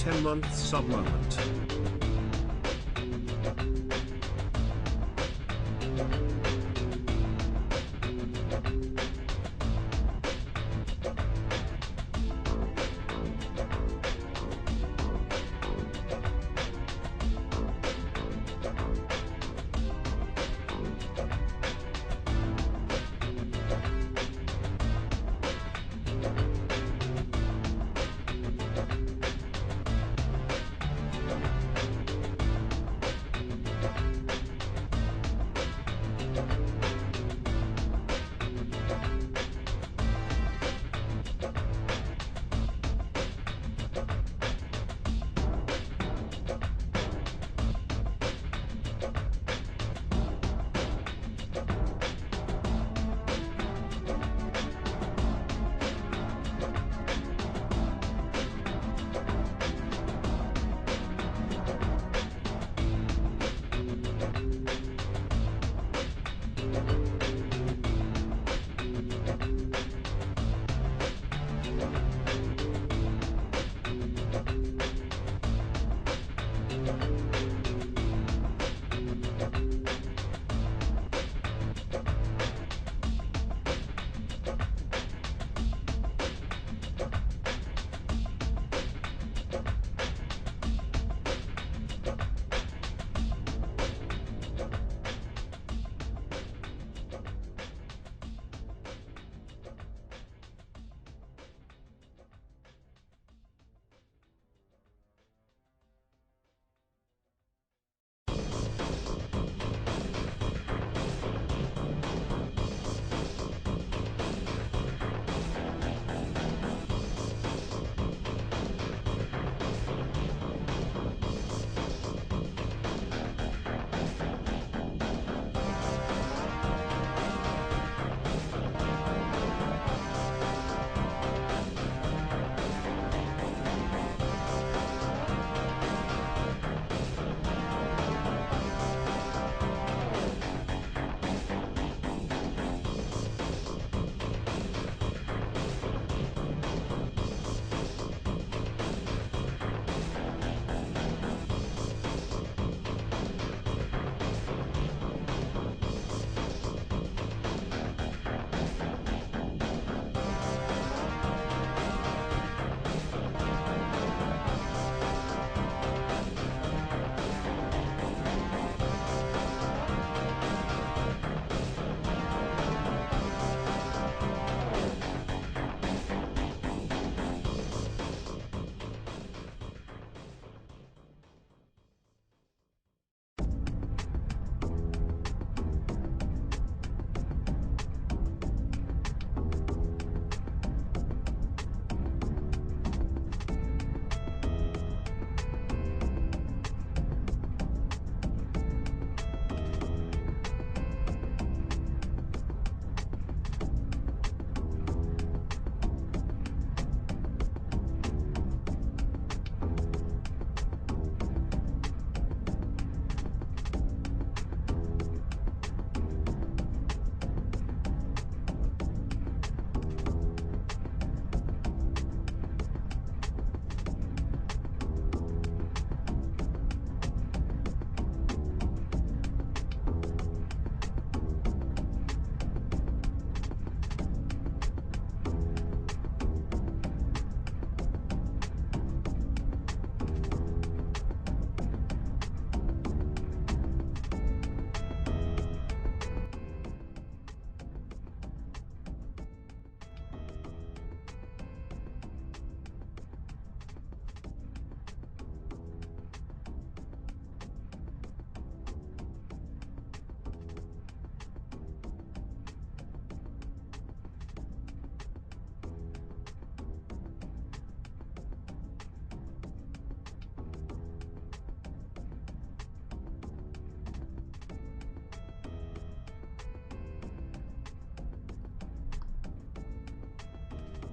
10-month sub moment.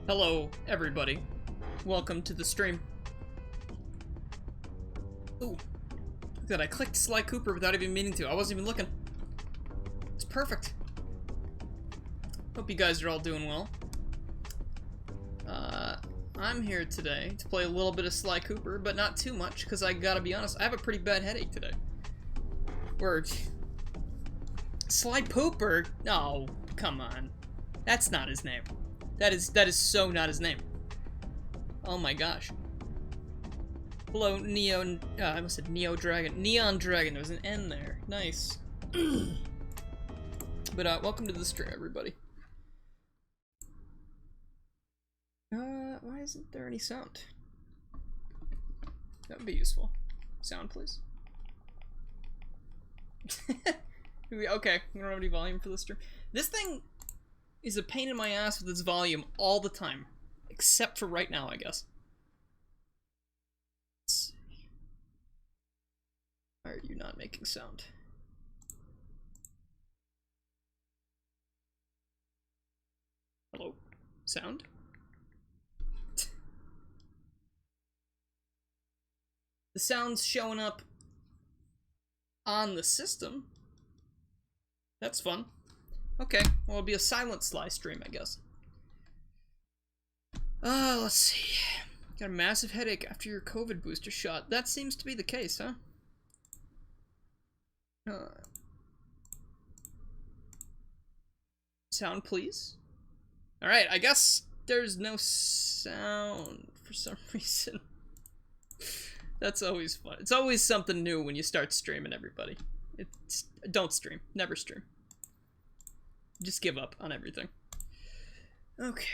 Hello, everybody. Welcome to the stream. Ooh. Look at that, I clicked Sly Cooper without even meaning to. I wasn't even looking. It's perfect. Hope you guys are all doing well. I'm here today to play a little bit of Sly Cooper, but not too much, because I gotta be honest, I have a pretty bad headache today. Word. Sly Pooper? No, come on. That's not his name. That is so not his name. Oh my gosh. Hello, I almost said Neo Dragon. Neon Dragon, there was an N there. Nice. But, welcome to the stream, everybody. Why isn't there any sound? That would be useful. Sound, please. Okay, we don't have any volume for this stream. This thing is a pain in my ass with its volume all the time. Except for right now, I guess. Let's see. Why are you not making sound? Hello? Sound? The sound's showing up on the system. That's fun. Okay, well, it'll be a silent Sly stream, I guess. Let's see. Got a massive headache after your COVID booster shot. That seems to be the case, huh? Sound, please. Alright, I guess there's no sound for some reason. That's always fun. It's always something new when you start streaming, everybody. Don't stream. Never stream. Just give up on everything. Okay.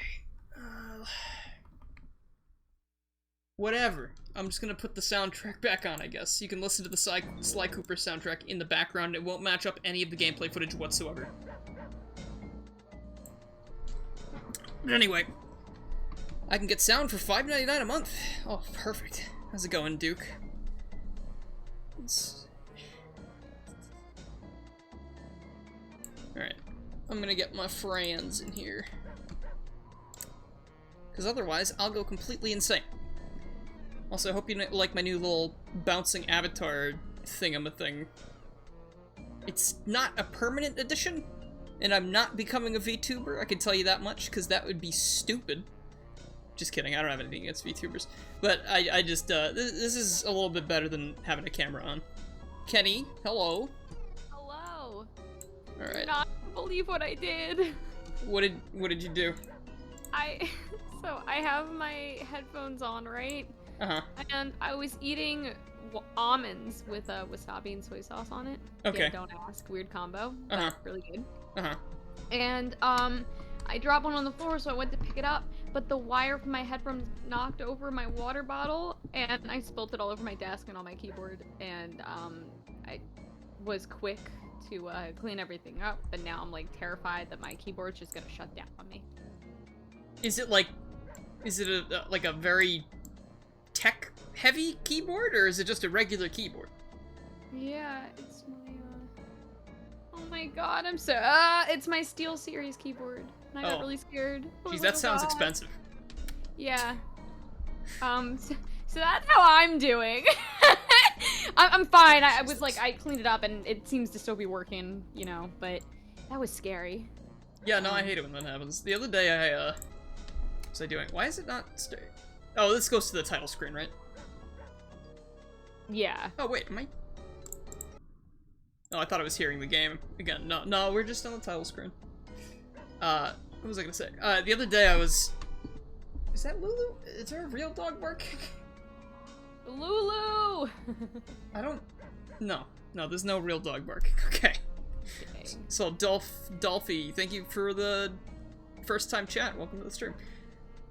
Whatever. I'm just gonna put the soundtrack back on, I guess. You can listen to the Sly Cooper soundtrack in the background. It won't match up any of the gameplay footage whatsoever. But anyway, I can get sound for $5.99 a month. Oh, perfect. How's it going, Duke? Alright. I'm gonna get my friends in here. Because otherwise, I'll go completely insane. Also, I hope you like my new little bouncing avatar thingamathing. It's not a permanent addition, and I'm not becoming a VTuber, I can tell you that much, because that would be stupid. Just kidding, I don't have anything against VTubers. But I just, this is a little bit better than having a camera on. Kenny, hello. Hello. Alright. I cannot believe what I did. What did you do? So I have my headphones on, right? Uh-huh. And I was eating almonds with wasabi and soy sauce on it. Okay. Yeah, don't ask, weird combo. Uh-huh. Really good. Uh-huh. And, I dropped one on the floor, so I went to pick it up, but the wire from my headphones knocked over my water bottle, and I spilled it all over my desk and on my keyboard, and, I was quick to, clean everything up, but now I'm, like, terrified that my keyboard's just gonna shut down on me. Is it like a very tech-heavy keyboard, or is it just a regular keyboard? Yeah, it's my, oh my god, I'm so, it's my Steel Series keyboard. And I got really scared. Jeez, that sounds expensive. Yeah. So that's how I'm doing. I'm fine. I was like, I cleaned it up and it seems to still be working, you know, but that was scary. Yeah, no, I hate it when that happens. The other day what was I doing? Why is it not straight? Oh, this goes to the title screen, right? Yeah. Oh, wait, am I? Oh, I thought I was hearing the game again. No, we're just on the title screen. What was I gonna say? The other day I was... Is that Lulu? Is there a real dog barking? Lulu! I don't... No, there's no real dog barking. Okay. So, Dolphy, thank you for the first time chat. Welcome to the stream.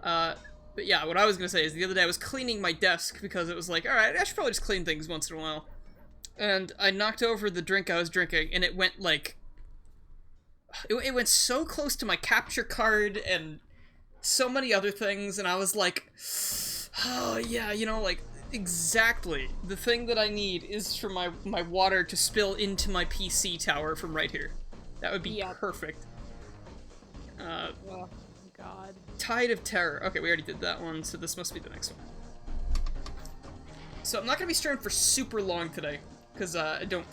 But yeah, what I was gonna say is the other day I was cleaning my desk because it was like, alright, I should probably just clean things once in a while. And I knocked over the drink I was drinking, and it went like... It went so close to my capture card and so many other things, and I was like, oh yeah, you know, like, exactly. The thing that I need is for my water to spill into my PC tower from right here. That would be perfect. Well, god. Tide of Terror. Okay, we already did that one, so this must be the next one. So I'm not gonna be streaming for super long today, because I don't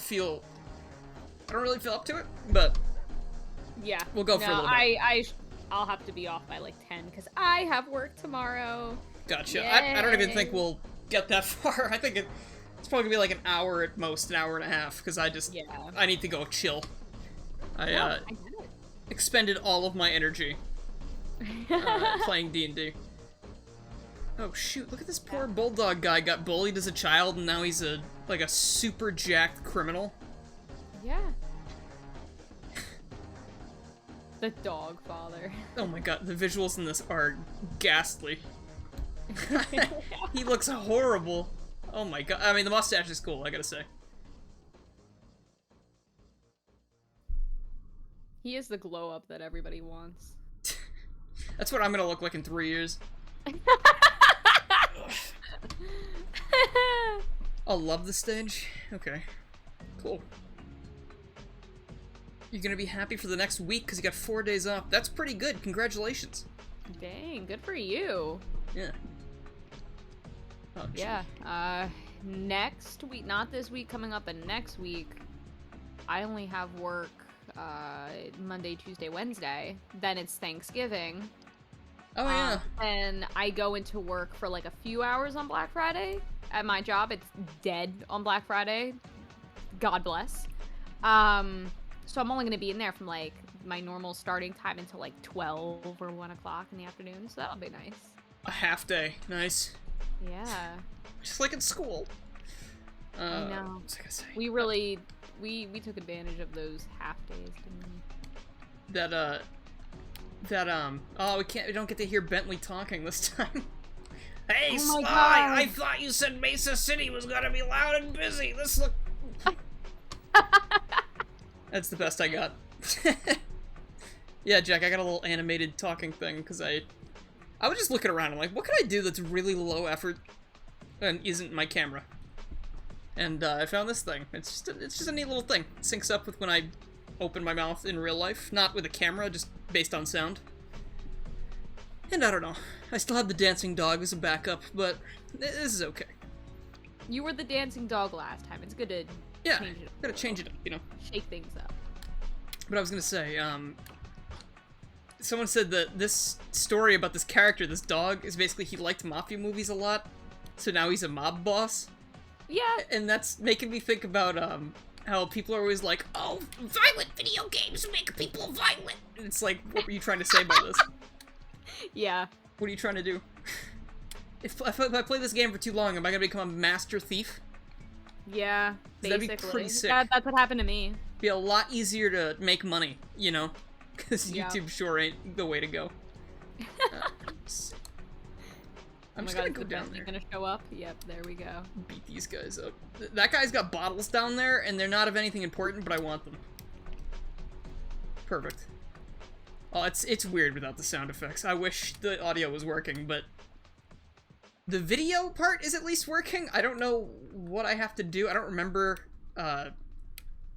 really feel up to it, but Yeah. we'll go for a little bit. I'll have to be off by like 10 because I have work tomorrow. Gotcha. I don't even think we'll get that far. I think it's probably gonna be like an hour at most, an hour and a half, because I need to go chill. I get it. expended all of my energy playing D&D. Oh shoot, look at this poor bulldog guy, got bullied as a child and now he's like a super jacked criminal. Yeah. The dog father. Oh my god, the visuals in this are ghastly. He looks horrible. Oh my god, I mean the mustache is cool, I gotta say. He is the glow up that everybody wants. That's what I'm gonna look like in 3 years. I'll love the stage. Okay. Cool. You're gonna be happy for the next week because you got 4 days off. That's pretty good. Congratulations. Dang, good for you. Yeah. Oh, yeah. Next week, not this week, coming up, and next week, I only have work Monday, Tuesday, Wednesday. Then it's Thanksgiving. Oh yeah. And I go into work for like a few hours on Black Friday. At my job, it's dead on Black Friday. God bless. So I'm only gonna be in there from like my normal starting time until like 12 or 1 o'clock in the afternoon. So that'll be nice. A half day. Nice. Yeah. Just like in school. I know. What was I gonna say? We took advantage of those half days, didn't we? We don't get to hear Bentley talking this time. Hey, Oh my Sly, God. I thought you said Mesa City was gonna be loud and busy. This look... That's the best I got. Yeah, Jack, I got a little animated talking thing, because I was just looking around, I'm like, what can I do that's really low effort and isn't my camera? And I found this thing. It's just a neat little thing. It syncs up with when I open my mouth in real life, not with a camera, just based on sound. And I don't know. I still have the dancing dog as a backup, but this is okay. You were the dancing dog last time. It's good to change it up. Gotta change it up, you know. Shake things up. But I was gonna say, someone said that this story about this character, this dog, is basically he liked mafia movies a lot, so now he's a mob boss. Yeah. And that's making me think about, how people are always like, oh, violent video games make people violent! And it's like, what were you trying to say about this? Yeah. What are you trying to do? If I play this game for too long, am I gonna become a master thief? Yeah, basically. That'd be pretty sick. Yeah, that's what happened to me. Be a lot easier to make money, you know? Because Yeah. YouTube sure ain't the way to go. I'm just gonna go down there. Gonna show up? Yep, there we go. Beat these guys up. That guy's got bottles down there, and they're not of anything important, but I want them. Perfect. Oh, it's weird without the sound effects. I wish the audio was working, but the video part is at least working. I don't know what I have to do. I don't remember how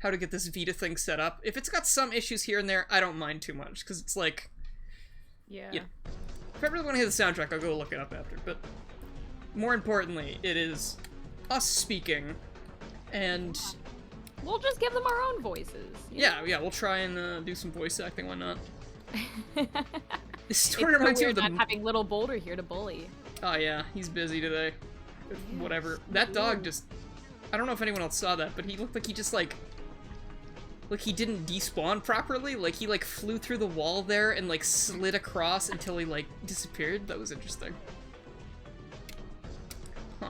to get this Vita thing set up. If it's got some issues here and there, I don't mind too much, because it's like... Yeah. If I really want to hear the soundtrack, I'll go look it up after, but more importantly, it is us speaking, and... We'll just give them our own voices. Yeah, we'll try and do some voice acting, why not? This It's story reminds me of the... not having little Boulder here to bully. Oh yeah, he's busy today. Whatever. That dog just... I don't know if anyone else saw that, but he looked like he just, like he didn't despawn properly. Like, he, like, flew through the wall there and, like, slid across until he, like, disappeared. That was interesting. Huh.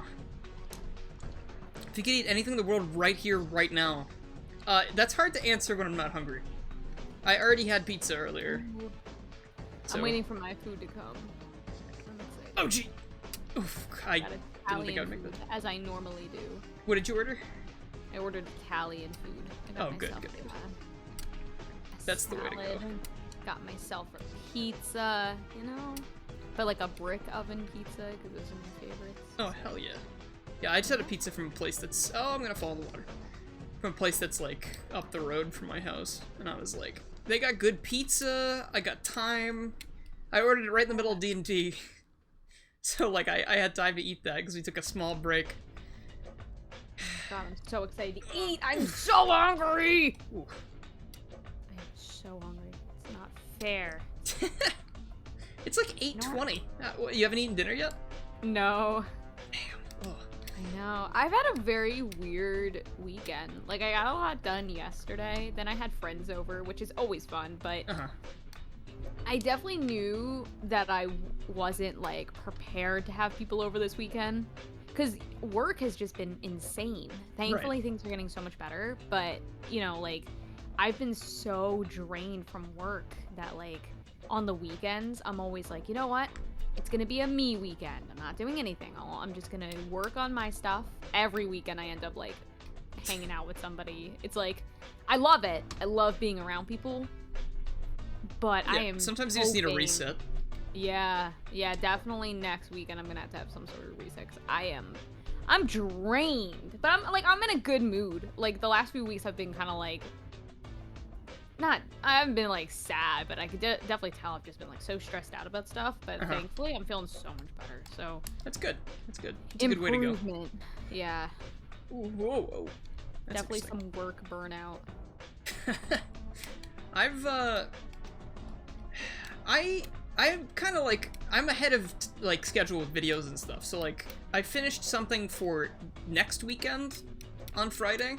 If you could eat anything in the world right here, right now. That's hard to answer when I'm not hungry. I already had pizza earlier. So... I'm waiting for my food to come. I'm excited. Oh, gee! Oof, I Got didn't think Italian I'd make food, that. as I normally do. What did you order? I ordered Italian food. I got Oh, good, myself good. a That's the way to go. salad, Got myself a pizza, you know? But like a brick oven pizza, because those are my favorites. Oh, hell yeah. Yeah, I just had a pizza from a place that's... Oh, I'm gonna fall in the water. From a place that's, like, up the road from my house. And I was like, they got good pizza, I got time, I ordered it right in the middle of D&D. So, like, I had time to eat that because we took a small break. God, I'm so excited to eat. I'm so hungry. Ooh. I am so hungry. It's not fair. It's like 8:20. You haven't eaten dinner yet? No. Damn. Oh. I know. I've had a very weird weekend. Like, I got a lot done yesterday. Then I had friends over, which is always fun, but I definitely knew that I wasn't, like, prepared to have people over this weekend. Because work has just been insane. Thankfully, things are getting so much better. But, you know, like, I've been so drained from work that, like, on the weekends, I'm always like, you know what? It's gonna be a me weekend. I'm not doing anything. I'm just gonna work on my stuff. Every weekend I end up, like, hanging out with somebody. It's like, I love it. I love being around people. But I am sometimes you just need a reset. Yeah, definitely next weekend I'm gonna have to have some sort of reset. 'Cause I'm drained. But I'm in a good mood. Like, the last few weeks have been kind of like, I haven't been, like, sad, but I could definitely tell I've just been, like, so stressed out about stuff, but thankfully I'm feeling so much better, so. That's good. It's a good way to go. Improvement. Yeah. Ooh, whoa. That's definitely some work burnout. I'm kind of, like, I'm ahead of, like, schedule with videos and stuff, so, like, I finished something for next weekend on Friday,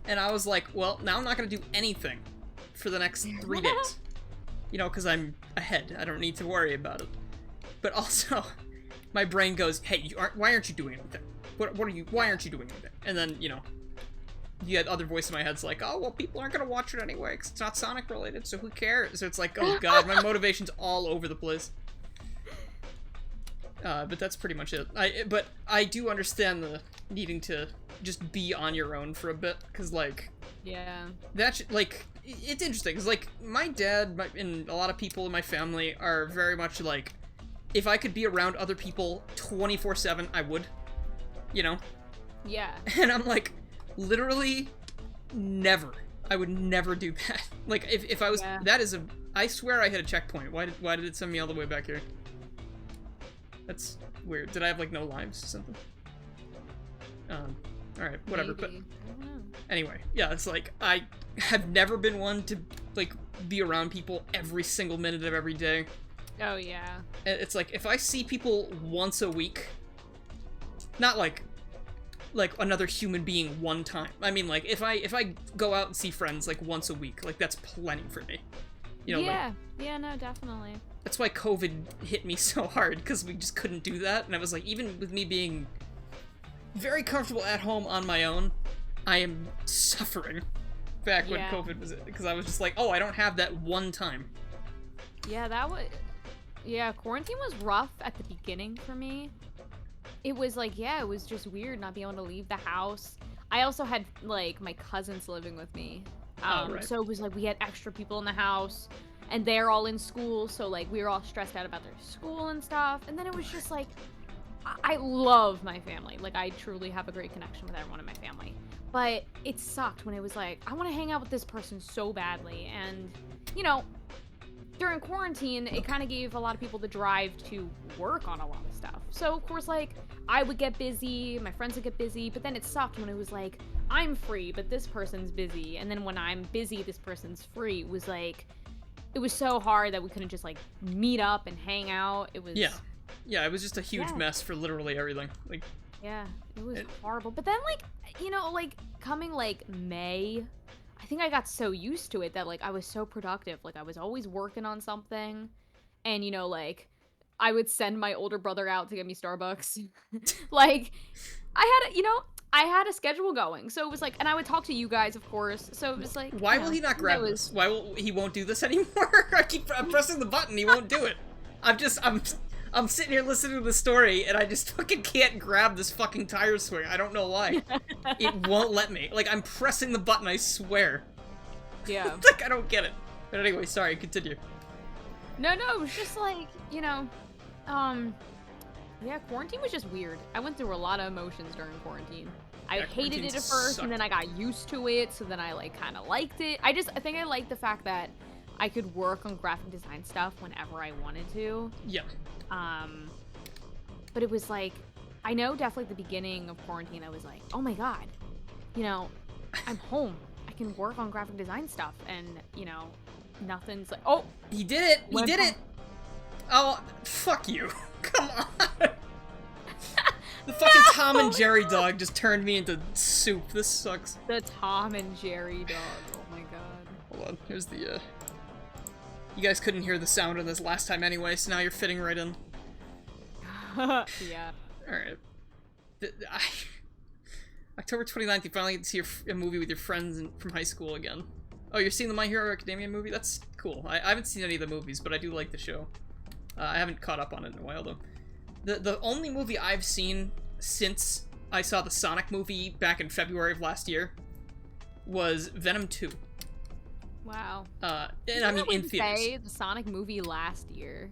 and I was like, well, now I'm not gonna do anything for the next 3 days. You know, because I'm ahead. I don't need to worry about it. But also, my brain goes, hey, why aren't you doing anything? Why aren't you doing anything? And then, you know, you had other voice in my head's like, oh, well, people aren't gonna watch it anyway, because it's not Sonic related, so who cares? So it's like, oh god, my motivation's all over the place. But that's pretty much it. But I do understand the needing to just be on your own for a bit, because, like, yeah, like, it's interesting, because, like, my dad and a lot of people in my family are very much like, if I could be around other people 24/7, I would, you know? Yeah. And I'm like, literally, never. I would never do that. Like, if I was, I swear I hit a checkpoint. Why did it send me all the way back here? That's weird. Did I have, like, no lives or something? Alright, whatever, Maybe. but I don't know. anyway, yeah, it's like, I have never been one to, like, be around people every single minute of every day. Oh, yeah. It's like, if I see people once a week, not like another human being one time. I mean, like, if I go out and see friends, like, once a week, like, that's plenty for me. You know, yeah. like, Yeah, no, definitely. that's why COVID hit me so hard, because we just couldn't do that, and I was like, even with me being very comfortable at home on my own, I am suffering back when COVID was it, because I was just like, oh, I don't have that one time. Yeah, quarantine was rough at the beginning for me. It was like, it was just weird not being able to leave the house. I also had, like, my cousins living with me. So it was like we had extra people in the house, and they're all in school, so, like, we were all stressed out about their school and stuff. And then it was just like, I love my family. Like, I truly have a great connection with everyone in my family. But it sucked when it was like, I want to hang out with this person so badly. And, you know, during quarantine, it kind of gave a lot of people the drive to work on a lot of stuff. So, of course, like, I would get busy, my friends would get busy, but then it sucked when it was like, I'm free, but this person's busy. And then when I'm busy, this person's free. It was like, it was so hard that we couldn't just, like, meet up and hang out. It was... Yeah, it was just a huge mess for literally everything. Like, yeah, it was horrible. But then, like, you know, like, coming, like, May, I think I got so used to it that, like, I was so productive. Like, I was always working on something. And, you know, like, I would send my older brother out to get me Starbucks. Like, I had a schedule going. So it was like, and I would talk to you guys, of course. So it was like, why will he not grab this? Why will he won't do this anymore? I'm pressing the button, he won't do it. I'm sitting here listening to the story, and I just fucking can't grab this fucking tire swing. I don't know why. It won't let me. Like, I'm pressing the button, I swear. Yeah. Like, I don't get it. But anyway, sorry, continue. No, it was just like, you know, yeah, quarantine was just weird. I went through a lot of emotions during quarantine. I hated it at first, and then I got used to it, so then I, like, kind of liked it. I think I liked the fact that I could work on graphic design stuff whenever I wanted to. Yeah. But it was like, I know definitely at the beginning of quarantine, I was like, oh my god, you know, I'm home. I can work on graphic design stuff, and, you know, nothing's like, oh! He did it! He did it! Oh, fuck you. Come on! The fucking Tom and Jerry dog just turned me into soup. This sucks. The Tom and Jerry dog. Oh my god. Hold on. Here's the, You guys couldn't hear the sound of this last time anyway, so now you're fitting right in. Yeah. Alright. October 29th, you finally get to see a movie with your friends from high school again. Oh, you're seeing the My Hero Academia movie? That's cool. I haven't seen any of the movies, but I do like the show. I haven't caught up on it in a while, though. The only movie I've seen since I saw the Sonic movie back in February of last year was Venom 2. Wow. And I mean in theaters. Say the Sonic movie last year.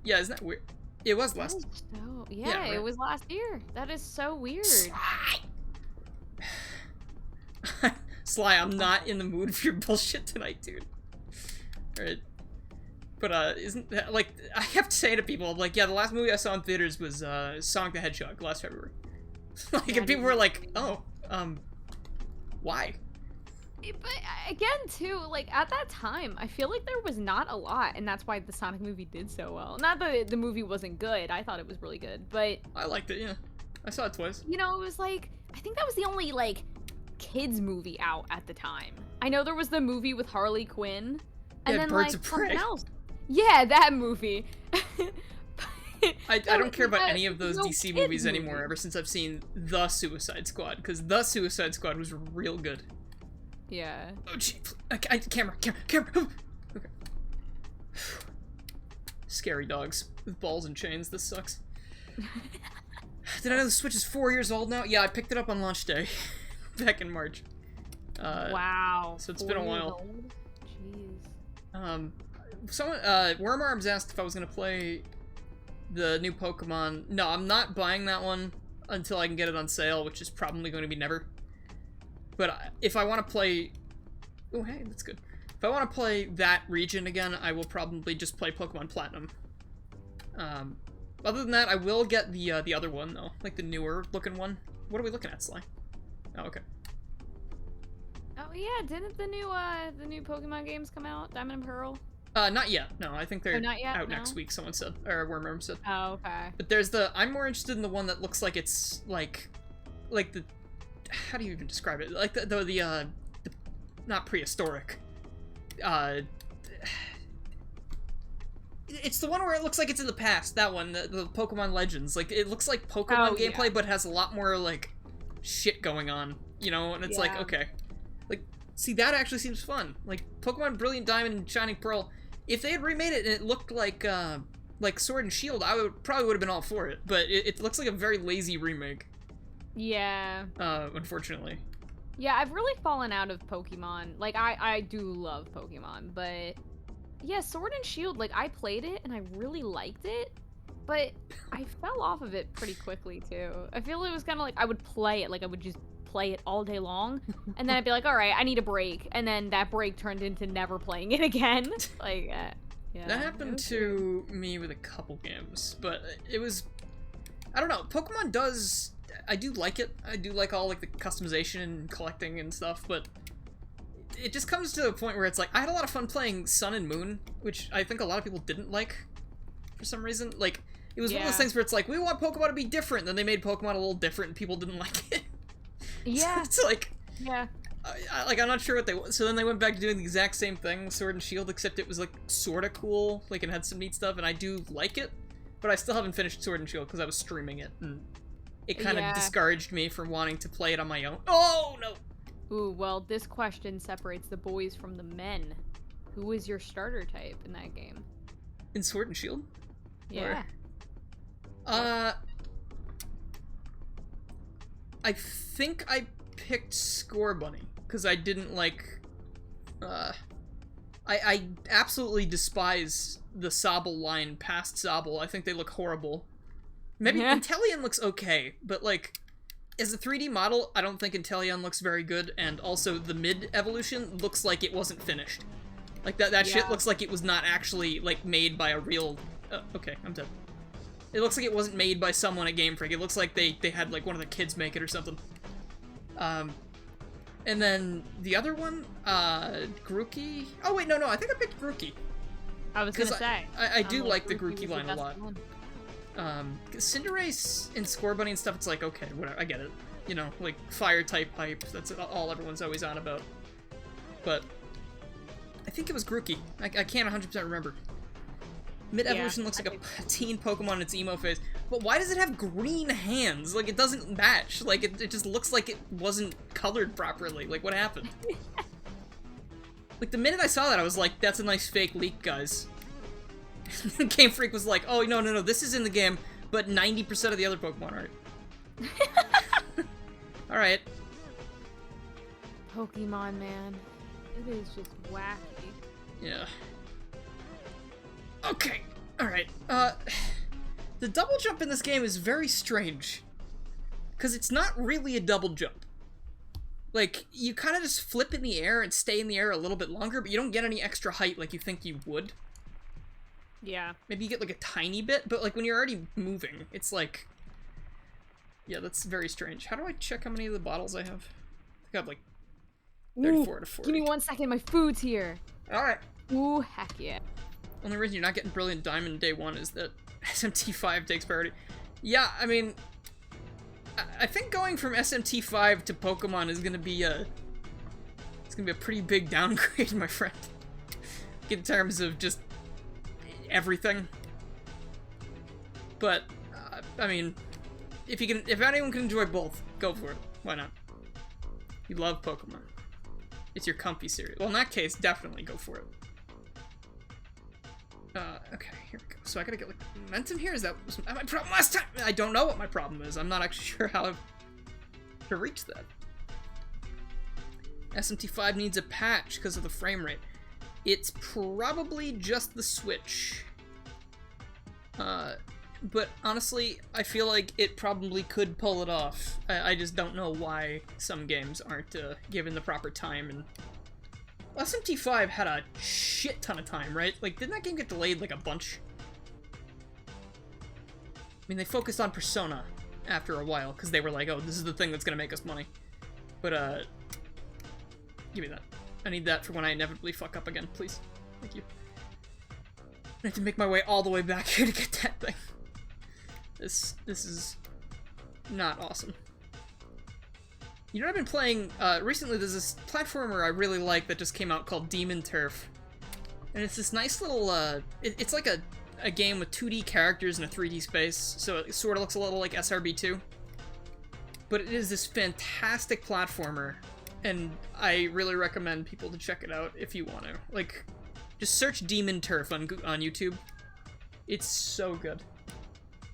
Yeah, isn't that weird? It was last. Yeah, right. It was last year. That is so weird. Sly, I'm not in the mood for your bullshit tonight, dude. Alright. But, isn't that, like, I have to say to people, like, yeah, the last movie I saw in theaters was, Sonic the Hedgehog last February. Like, Yeah, and people were like, oh, why? But again, too, like, at that time, I feel like there was not a lot, and that's why the Sonic movie did so well. Not that the movie wasn't good, I thought it was really good, but... I liked it, yeah. I saw it twice. You know, it was like, I think that was the only, like, kids movie out at the time. I know there was the movie with Harley Quinn, and Yeah, then, Birds like, of Prey. something else. Yeah, that movie. I don't care about any of those no DC kid movies movie. anymore ever since I've seen The Suicide Squad, because The Suicide Squad was real good. Yeah. Oh, gee. Camera. Okay. Scary dogs with balls and chains. This sucks. Did I know the Switch is 4 years old now? Yeah, I picked it up on launch day. Back in March. Wow. So it's been a 4 years while. old? Jeez. Someone, Worm Arms asked if I was gonna play the new Pokemon. No, I'm not buying that one until I can get it on sale, which is probably going to be never. But if I want to play... Oh, hey, that's good. If I want to play that region again, I will probably just play Pokemon Platinum. Other than that, I will get the other one, though. Like, the newer looking one. What are we looking at, Sly? Oh, okay. Oh yeah, didn't the new Pokemon games come out? Diamond and Pearl? Not yet. No, I think they're not yet? out No? next week, someone said. Or Worm said. Oh, okay. But there's I'm more interested in the one that looks like it's, like the... How do you even describe it? Like, the not prehistoric. It's the one where it looks like it's in the past, that one, the Pokemon Legends. Like, it looks like Pokemon gameplay, but has a lot more, like, shit going on, you know? And it's like, okay. Like, see, that actually seems fun. Like, Pokemon Brilliant Diamond and Shining Pearl, if they had remade it and it looked like Sword and Shield, I probably would have been all for it. But it looks like a very lazy remake. Yeah. Unfortunately. Yeah, I've really fallen out of Pokemon. Like, I do love Pokemon, but... Yeah, Sword and Shield, like, I played it, and I really liked it, but I fell off of it pretty quickly, too. I feel it was kind of like, I would play it, like, I would just play it all day long, and then I'd be like, alright, I need a break, and then that break turned into never playing it again. Like, yeah. That happened to me with a couple games, but it was... I don't know, Pokemon does... I do like it. I do like all, like, the customization and collecting and stuff, but... It just comes to a point where it's like, I had a lot of fun playing Sun and Moon, which I think a lot of people didn't like, for some reason. Like, it was one of those things where it's like, we want Pokemon to be different, then they made Pokemon a little different and people didn't like it. Yeah. So it's like... Yeah. I'm not sure what they... So then they went back to doing the exact same thing with Sword and Shield, except it was, like, sorta cool, like, it had some neat stuff, and I do like it, but I still haven't finished Sword and Shield because I was streaming it, and it kind of discouraged me from wanting to play it on my own. Oh, no! Ooh, well, this question separates the boys from the men. Who is your starter type in that game? In Sword and Shield? Yeah. Or... I think I picked Score Bunny, because I didn't like... I absolutely despise the Sobble line past Sobble. I think they look horrible. Maybe Inteleon looks okay, but, like... As a 3D model, I don't think Inteleon looks very good, and also the mid-evolution looks like it wasn't finished. Like, that shit Yeah. looks like it was not actually, like, made by a real... okay, I'm dead. It looks like it wasn't made by someone at Game Freak. It looks like they had, like, one of the kids make it or something. And then the other one, Grookey... Oh, wait, no, I think I picked Grookey. I was gonna say. I do I'm like the Grookey Grookey was line the a best lot. one. Cinderace and Score Bunny and stuff, it's like, okay, whatever, I get it. You know, like, fire-type hype, that's all everyone's always on about. But I think it was Grookey. I can't 100% remember. Mid-evolution looks like a teen Pokemon in its emo phase. But why does it have green hands? Like, it doesn't match. Like, it just looks like it wasn't colored properly. Like, what happened? Like, the minute I saw that, I was like, that's a nice fake leak, guys. Game Freak was like, oh, no, this is in the game, but 90% of the other Pokemon aren't. Alright. Pokemon, man. It is just wacky. Yeah. Okay. Alright. The double jump in this game is very strange. Because it's not really a double jump. Like, you kind of just flip in the air and stay in the air a little bit longer, but you don't get any extra height like you think you would. Yeah. Maybe you get, like, a tiny bit, but, like, when you're already moving, it's like... Yeah, that's very strange. How do I check how many of the bottles I have? I think I have, like, 34 to 40. Give me 1 second, my food's here. Alright. Ooh, heck yeah. Only reason you're not getting Brilliant Diamond day one is that SMT5 takes priority. Yeah, I mean... I think going from SMT5 to Pokemon is gonna be a... It's gonna be a pretty big downgrade, my friend. In terms of just... everything. But, I mean... If anyone can enjoy both, go for it. Why not? You love Pokemon. It's your comfy series. Well, in that case, definitely go for it. Okay, here we go. So I gotta get, like, momentum here? Is that my problem last time? I don't know what my problem is. I'm not actually sure how to reach that. SMT5 needs a patch because of the frame rate. It's probably just the Switch. But honestly, I feel like it probably could pull it off. I just don't know why some games aren't given the proper time. And SMT5 had a shit ton of time, right? Like, didn't that game get delayed like a bunch? I mean, they focused on Persona after a while because they were like, oh, this is the thing that's gonna make us money. But give me that. I need that for when I inevitably fuck up again, please. Thank you. I have to make my way all the way back here to get that thing. This is not awesome. You know what I've been playing recently? There's this platformer I really like that just came out called Demon Turf. And it's this nice little, it's like a game with 2D characters in a 3D space, so it sort of looks a little like SRB2. But it is this fantastic platformer, and I really recommend people to check it out if you want to. Like, just search Demon Turf on YouTube. It's so good.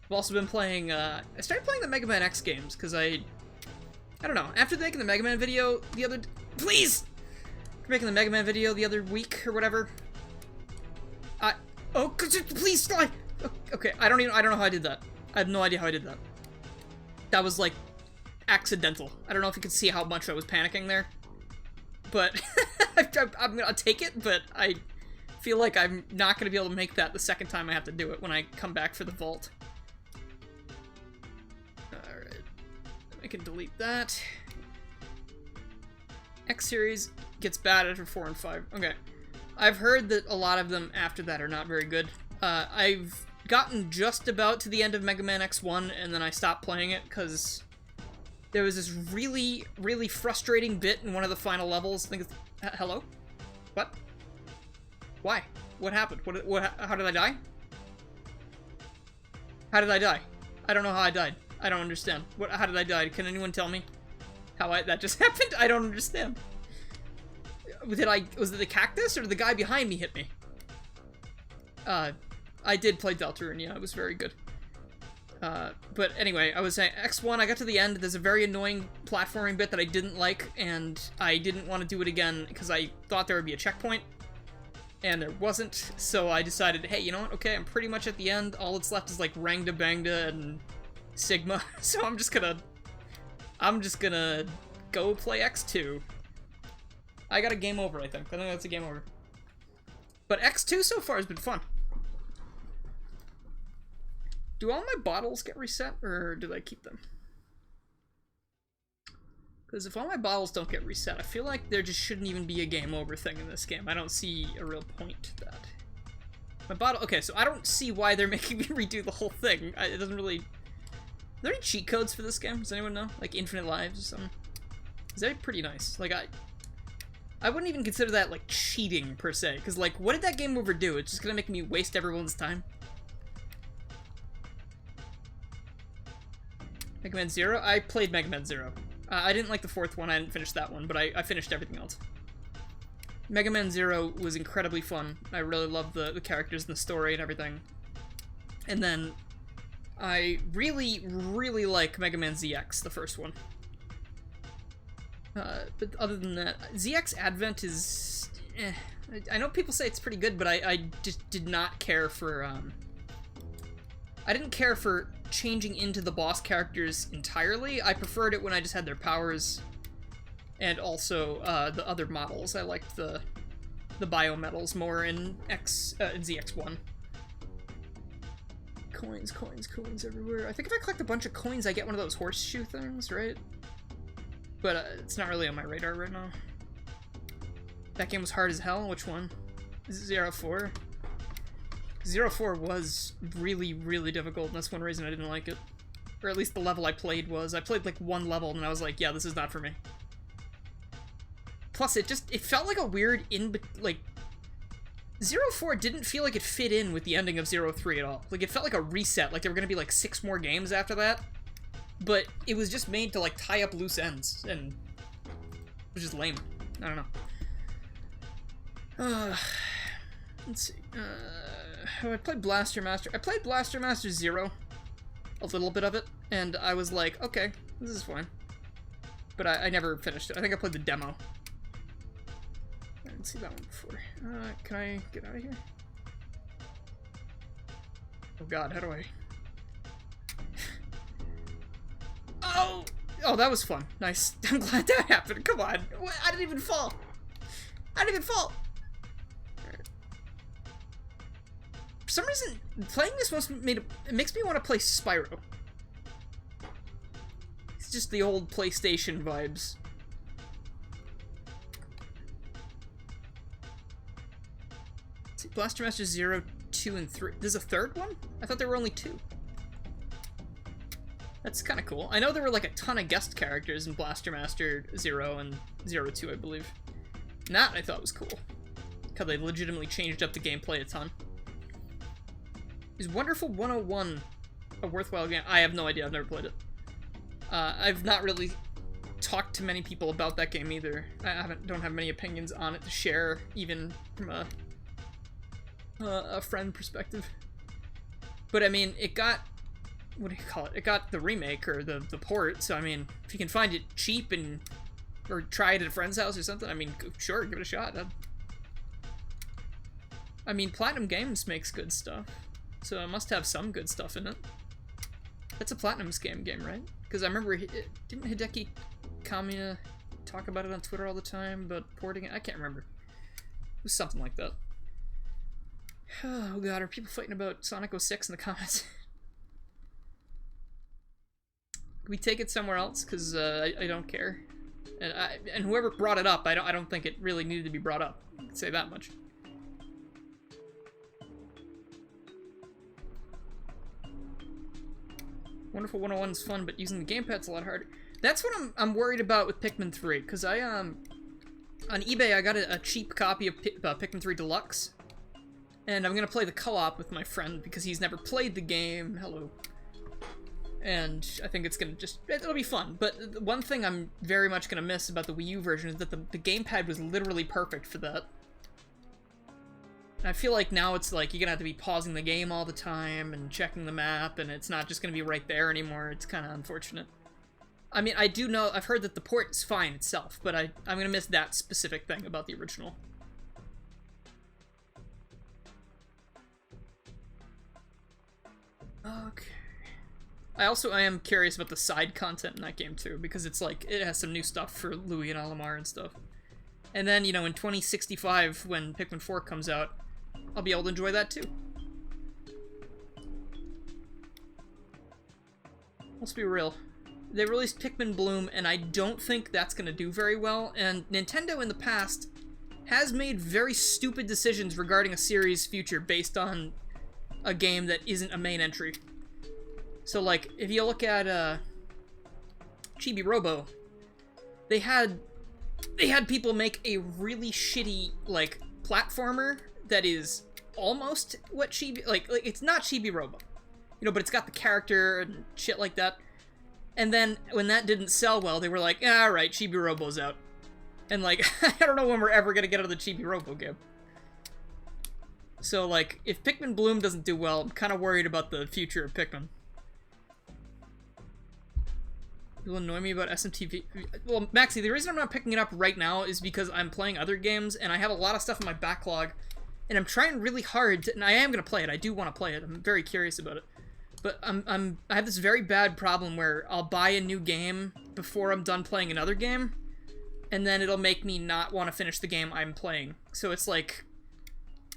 I've also been playing, I started playing the Mega Man X games, because I don't know, after making the Mega Man video the other... Please! After making the Mega Man video the other week, or whatever, oh, please, fly! Okay, I don't know how I did that. I have no idea how I did that. That was, like, accidental. I don't know if you could see how much I was panicking there. But, I'm gonna take it, but I feel like I'm not gonna be able to make that the second time I have to do it when I come back for the vault. Alright. I can delete that. X series gets bad after 4 and 5. Okay. I've heard that a lot of them after that are not very good. I've gotten just about to the end of Mega Man X1, and then I stopped playing it, because there was this really, really frustrating bit in one of the final levels. I think it's... hello? What? Why? What happened? How did I die? How did I die? I don't know how I died. I don't understand. How did I die? Can anyone tell me how that just happened? I don't understand. Was it the cactus, or did the guy behind me hit me? I did play Deltarune, yeah, it was very good. But anyway, I was saying, X1, I got to the end, there's a very annoying platforming bit that I didn't like, and I didn't want to do it again, because I thought there would be a checkpoint, and there wasn't, so I decided, hey, you know what, okay, I'm pretty much at the end, all that's left is, like, Rangda Bangda and Sigma, so I'm just gonna go play X2. I got a game over, I think. I think that's a game over. But X2 so far has been fun. Do all my bottles get reset, or do I keep them? Because if all my bottles don't get reset, I feel like there just shouldn't even be a game over thing in this game. I don't see a real point to that. My bottle... Okay, so I don't see why they're making me redo the whole thing. It doesn't really... Are there any cheat codes for this game? Does anyone know? Like infinite lives or something? Is that pretty nice? Like, I wouldn't even consider that, like, cheating, per se. Because, like, what did that game over do? It's just gonna make me waste everyone's time? Mega Man Zero? I played Mega Man Zero. I didn't like the fourth one, I didn't finish that one, but I finished everything else. Mega Man Zero was incredibly fun. I really loved the characters and the story and everything. And then, I really, really like Mega Man ZX, the first one. But other than that, ZX Advent is... I know people say it's pretty good, but I just did not care for, I didn't care for changing into the boss characters entirely. I preferred it when I just had their powers, and also the other models. I liked the biometals more in ZX1. Coins, coins, coins everywhere. I think if I collect a bunch of coins, I get one of those horseshoe things, right? But it's not really on my radar right now. That game was hard as hell. Which one? Is it 04? 04 was really, really difficult, and that's one reason I didn't like it. Or at least the level I played was. I played like one level, and I was like, yeah, this is not for me. Plus, it felt like a weird like... 04 didn't feel like it fit in with the ending of 03 at all. Like, it felt like a reset, like there were gonna be like 6 more games after that. But it was just made to, like, tie up loose ends, and it was just lame. I don't know. Let's see. I played Blaster Master. I played Blaster Master Zero, a little bit of it, and I was like, okay, this is fine. But I never finished it. I think I played the demo. I didn't see that one before. Can I get out of here? Oh god, how do I... Oh, that was fun. Nice. I'm glad that happened. Come on. I didn't even fall. I didn't even fall. Right. For some reason, playing this it makes me want to play Spyro. It's just the old PlayStation vibes. See, Blaster Master 0, 2, and 3. There's a third one? I thought there were only 2. That's kind of cool. I know there were like a ton of guest characters in Blaster Master 0 and 02, I believe. And that I thought was cool. Because they legitimately changed up the gameplay a ton. Is Wonderful 101 a worthwhile game? I have no idea, I've never played it. I've not really talked to many people about that game either. I don't have many opinions on it to share, even from a friend perspective. But I mean, it got... What do you call it? It got the remake, or the port, so I mean, if you can find it cheap and... Or try it at a friend's house or something, I mean, sure, give it a shot. I mean, Platinum Games makes good stuff, so it must have some good stuff in it. That's a Platinum game, right? Because I remember, didn't Hideki Kamiya talk about it on Twitter all the time, but porting it? I can't remember. It was something like that. Oh god, are people fighting about Sonic 06 in the comments? Can we take it somewhere else? Because I don't care. And whoever brought it up, I don't think it really needed to be brought up. I can say that much. Wonderful 101 is fun, but using the gamepad's a lot harder. That's what I'm worried about with Pikmin 3, because I on eBay I got a cheap copy of Pikmin 3 Deluxe, and I'm gonna play the co-op with my friend because he's never played the game. Hello. And I think it's gonna it'll be fun. But one thing I'm very much gonna miss about the Wii U version is that the gamepad was literally perfect for that. And I feel like now it's like you're gonna have to be pausing the game all the time and checking the map, and it's not just gonna be right there anymore. It's kind of unfortunate. I mean, I do know, I've heard that the port is fine itself, but I'm gonna miss that specific thing about the original. Okay. I am curious about the side content in that game too, because it's like, it has some new stuff for Louis and Olimar and stuff. And then, you know, in 2065, when Pikmin 4 comes out, I'll be able to enjoy that too. Let's be real. They released Pikmin Bloom, and I don't think that's gonna do very well, and Nintendo in the past has made very stupid decisions regarding a series' future based on a game that isn't a main entry. So, like, if you look at, Chibi Robo, they had people make a really shitty, like, platformer that is almost what Chibi, like it's not Chibi Robo, you know, but it's got the character and shit like that. And then when that didn't sell well, they were like, all right, Chibi Robo's out. And like, I don't know when we're ever gonna get out of the Chibi Robo game. So like, if Pikmin Bloom doesn't do well, I'm kind of worried about the future of Pikmin. It'll annoy me about SMTV. Well, Maxie, the reason I'm not picking it up right now is because I'm playing other games, and I have a lot of stuff in my backlog, and I'm trying really hard to, and I am gonna play it. I do want to play it. I'm very curious about it. But I have this very bad problem where I'll buy a new game before I'm done playing another game, and then it'll make me not want to finish the game I'm playing. So it's like,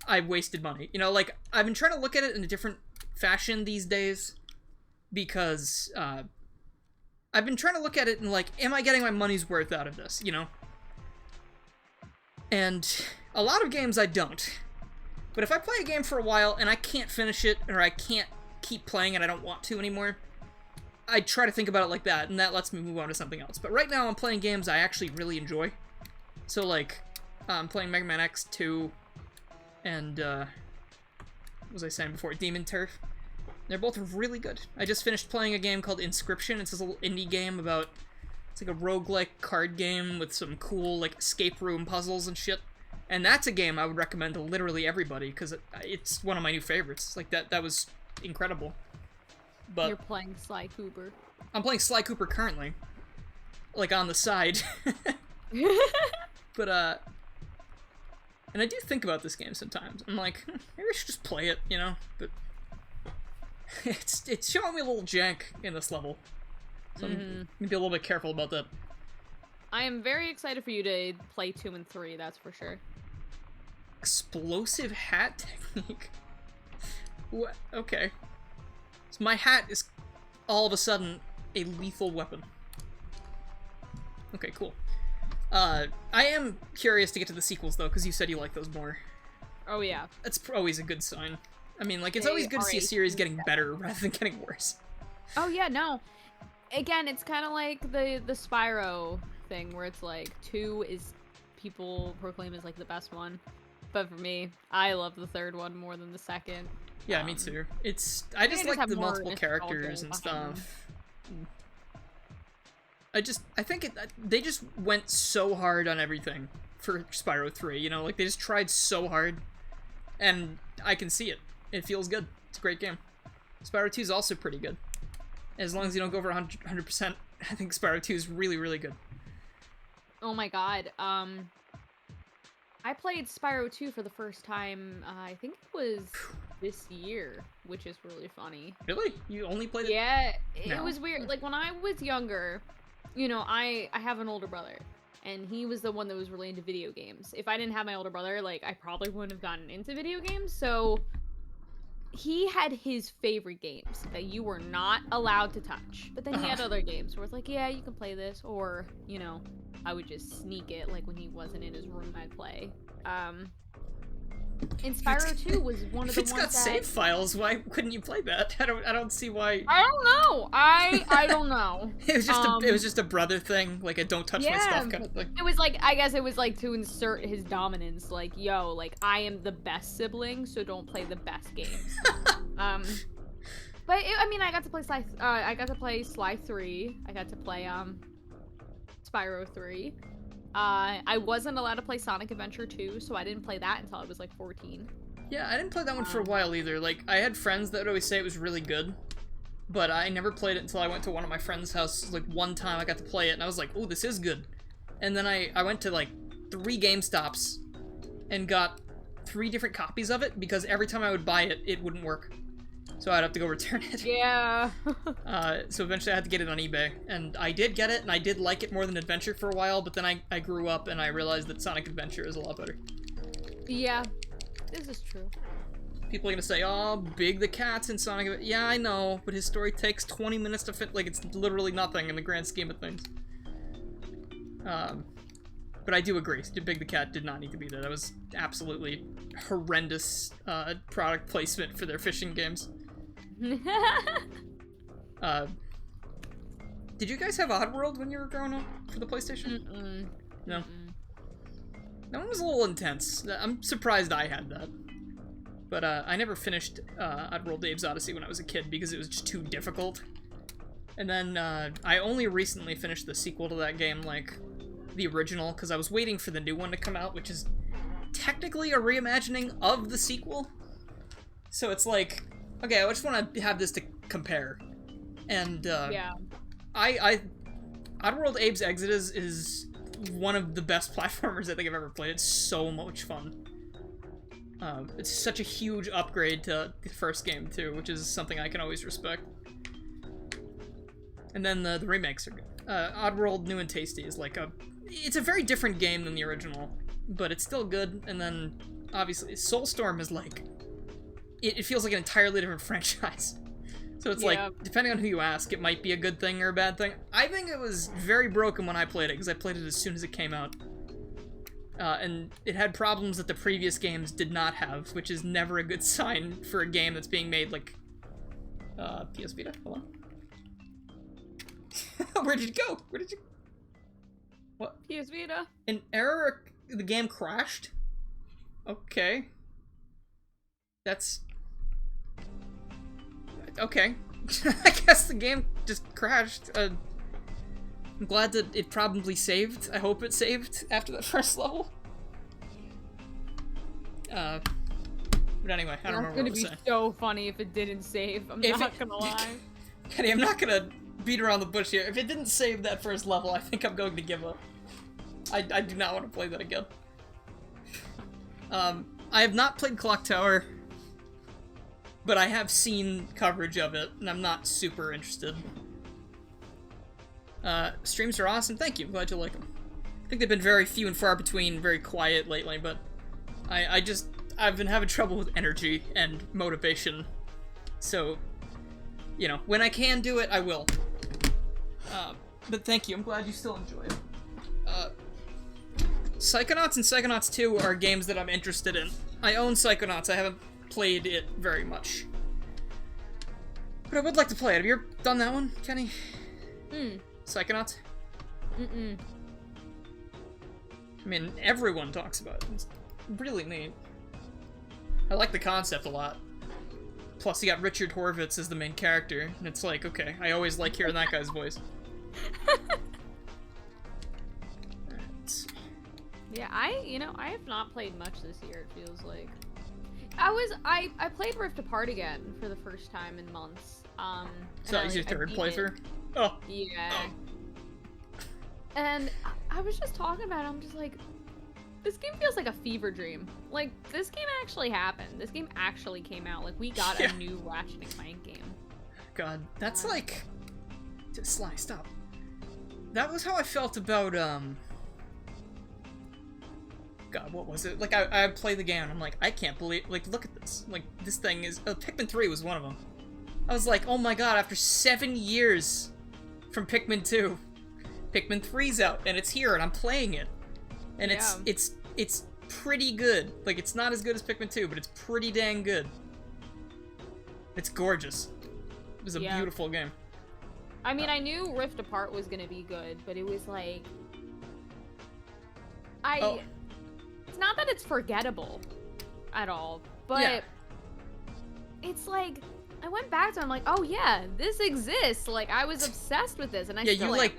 I've wasted money. You know, like, I've been trying to look at it in a different fashion these days, because, I've been trying to look at it and like, am I getting my money's worth out of this, you know? And a lot of games I don't. But if I play a game for a while and I can't finish it, or I can't keep playing and I don't want to anymore, I try to think about it like that, and that lets me move on to something else. But right now I'm playing games I actually really enjoy. So like, I'm playing Mega Man X2 and, what was I saying before? Demon Turf. They're both really good. I just finished playing a game called Inscription. It's this little indie game about, it's like a roguelike card game with some cool like escape room puzzles and shit. And that's a game I would recommend to literally everybody, because it's one of my new favorites. Like, that was incredible. But You're playing Sly Cooper. I'm playing Sly Cooper currently. Like, on the side. But, and I do think about this game sometimes. I'm like, maybe I should just play it, you know? But it's showing me a little jank in this level. So I'm gonna be a little bit careful about that. I am very excited for you to play 2 and 3, that's for sure. Explosive hat technique? What? Okay. So my hat is all of a sudden a lethal weapon. Okay, cool. I am curious to get to the sequels though, because you said you like those more. Oh yeah. That's always a good sign. I mean, like, it's always good to see a series getting better rather than getting worse. Oh yeah, no. Again, it's kind of like the Spyro thing, where it's like 2 is people proclaim as like the best one, but for me, I love the third one more than the second. Yeah, me too. I just like the multiple characters and stuff. I think they just went so hard on everything for Spyro 3, you know, like they just tried so hard, and I can see it. It feels good. It's a great game. Spyro 2 is also pretty good. As long as you don't go over 100%, I think Spyro 2 is really, really good. Oh my god. I played Spyro 2 for the first time, I think it was this year, which is really funny. Really? You only played it? Yeah, it No. was weird. Like, when I was younger, you know, I have an older brother, and he was the one that was really into video games. If I didn't have my older brother, like, I probably wouldn't have gotten into video games, so he had his favorite games that you were not allowed to touch. But then he had other games where it's like, yeah, you can play this, or, you know, I would just sneak it, like when he wasn't in his room, I'd play. And Spyro 2 was one of the ones that... If it's got save files, why couldn't you play that? I don't see why... I don't know! I don't know. It was just a brother thing, like a don't touch my stuff kind of thing. It was like, I guess it was like to insert his dominance, like, yo, like, I am the best sibling, so don't play the best games. But, I mean, I got to play Sly 3, I got to play, Spyro 3. I wasn't allowed to play Sonic Adventure 2, so I didn't play that until I was like 14. Yeah, I didn't play that one for a while either. Like, I had friends that would always say it was really good, but I never played it until I went to one of my friends' house. Like, one time I got to play it, and I was like, oh, this is good. And then I went to, like, 3 GameStops and got 3 different copies of it, because every time I would buy it, it wouldn't work. So I'd have to go return it. Yeah. So eventually I had to get it on eBay, and I did get it, and I did like it more than Adventure for a while, but then I grew up and I realized that Sonic Adventure is a lot better. Yeah. This is true. People are gonna say, "Oh, Big the Cat's in Sonic." Yeah, I know, but his story takes 20 minutes to fit. Like, it's literally nothing in the grand scheme of things. But I do agree. Big the Cat did not need to be there. That was absolutely horrendous product placement for their fishing games. Did you guys have Oddworld when you were growing up for the PlayStation? No. That one was a little intense. I'm surprised I had that. But I never finished Oddworld Abe's Odyssey when I was a kid because it was just too difficult. And then I only recently finished the sequel to that game, like the original, because I was waiting for the new one to come out, which is technically a reimagining of the sequel. So it's like, okay, I just want to have this to compare. And Yeah. Oddworld Abe's Exodus is one of the best platformers I think I've ever played. It's so much fun. It's such a huge upgrade to the first game, too, which is something I can always respect. And then the remakes are good. Oddworld New and Tasty is like it's a very different game than the original, but it's still good. And then, obviously, Soulstorm is like... It feels like an entirely different franchise. So it's like, depending on who you ask, it might be a good thing or a bad thing. I think it was very broken when I played it, because I played it as soon as it came out. And it had problems that the previous games did not have, which is never a good sign for a game that's being made, like... PS Vita? Hold on. Where did you go? Where did you... What? PS Vita. An error? The game crashed? Okay. That's... Okay. I guess the game just crashed. I'm glad that it probably saved. I hope it saved after that first level. But anyway, I don't remember what I was saying. It's gonna be so funny if it didn't save. I'm not gonna lie. Kenny, I'm not gonna beat around the bush here. If it didn't save that first level, I think I'm going to give up. I do not want to play that again. I have not played Clock Tower, but I have seen coverage of it, and I'm not super interested. Streams are awesome. Thank you. I'm glad you like them. I think they've been very few and far between, very quiet lately, but I've been having trouble with energy and motivation. So, you know, when I can do it, I will. But thank you. I'm glad you still enjoy it. Psychonauts and Psychonauts 2 are games that I'm interested in. I own Psychonauts. I haven't played it very much. But I would like to play it. Have you ever done that one, Kenny? Psychonauts? I mean, everyone talks about it. It's really neat. I like the concept a lot. Plus, you got Richard Horvitz as the main character, and it's like, okay, I always like hearing that guy's voice. Yeah, I have not played much this year, it feels like. I played Rift Apart again for the first time in months. So that was your third playthrough? Oh. Yeah. Oh. And I was just talking about it, I'm just like, this game feels like a fever dream. Like, this game actually happened. This game actually came out. Like, we got a new Ratchet & Clank game. God, that's like... Sly, stop. That was how I felt about, God, what was it? Like, I played the game, and I'm like, I can't believe... Like, look at this. Like, this thing is... Pikmin 3 was one of them. I was like, oh my god, after 7 years from Pikmin 2, Pikmin 3's out, and it's here, and I'm playing it. And it's pretty good. Like, it's not as good as Pikmin 2, but it's pretty dang good. It's gorgeous. It was a beautiful game. I mean, I knew Rift Apart was gonna be good, but it was like... It's not that it's forgettable at all, but it's like... I went back to it, I'm like, oh yeah, this exists. Like, I was obsessed with this, and I still you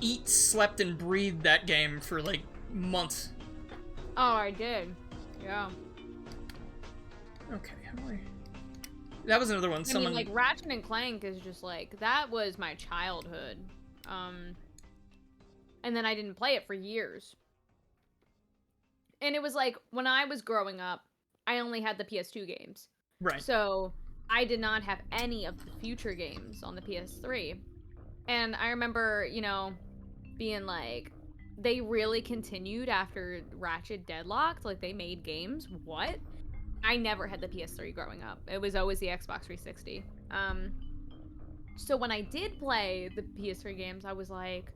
eat, slept, and breathed that game for, like, months. Oh, I did. Yeah. Okay, how do I... That was another one. I mean, like, Ratchet & Clank is just, like, that was my childhood. And then I didn't play it for years. And it was, like, when I was growing up, I only had the PS2 games. Right. So, I did not have any of the future games on the PS3. And I remember, you know, being like, they really continued after Ratchet deadlocked. Like, they made games. What? I never had the PS3 growing up. It was always the Xbox 360. So when I did play the PS3 games, I was like,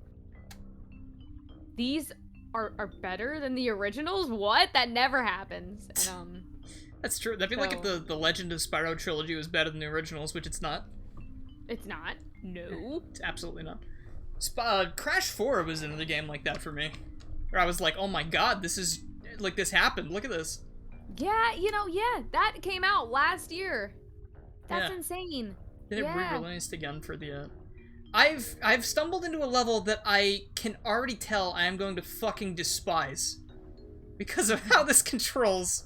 these are better than the originals? What? That never happens. And, That's true. I feel like if the Legend of Spyro trilogy was better than the originals, which it's not. It's not. No. It's absolutely not. Crash 4 was another game like that for me. Where I was like, oh my god, this is... Like, this happened. Look at this. Yeah, yeah, that came out last year. That's insane. Then it re-released again for the, I've stumbled into a level that I can already tell I am going to fucking despise. Because of how this controls.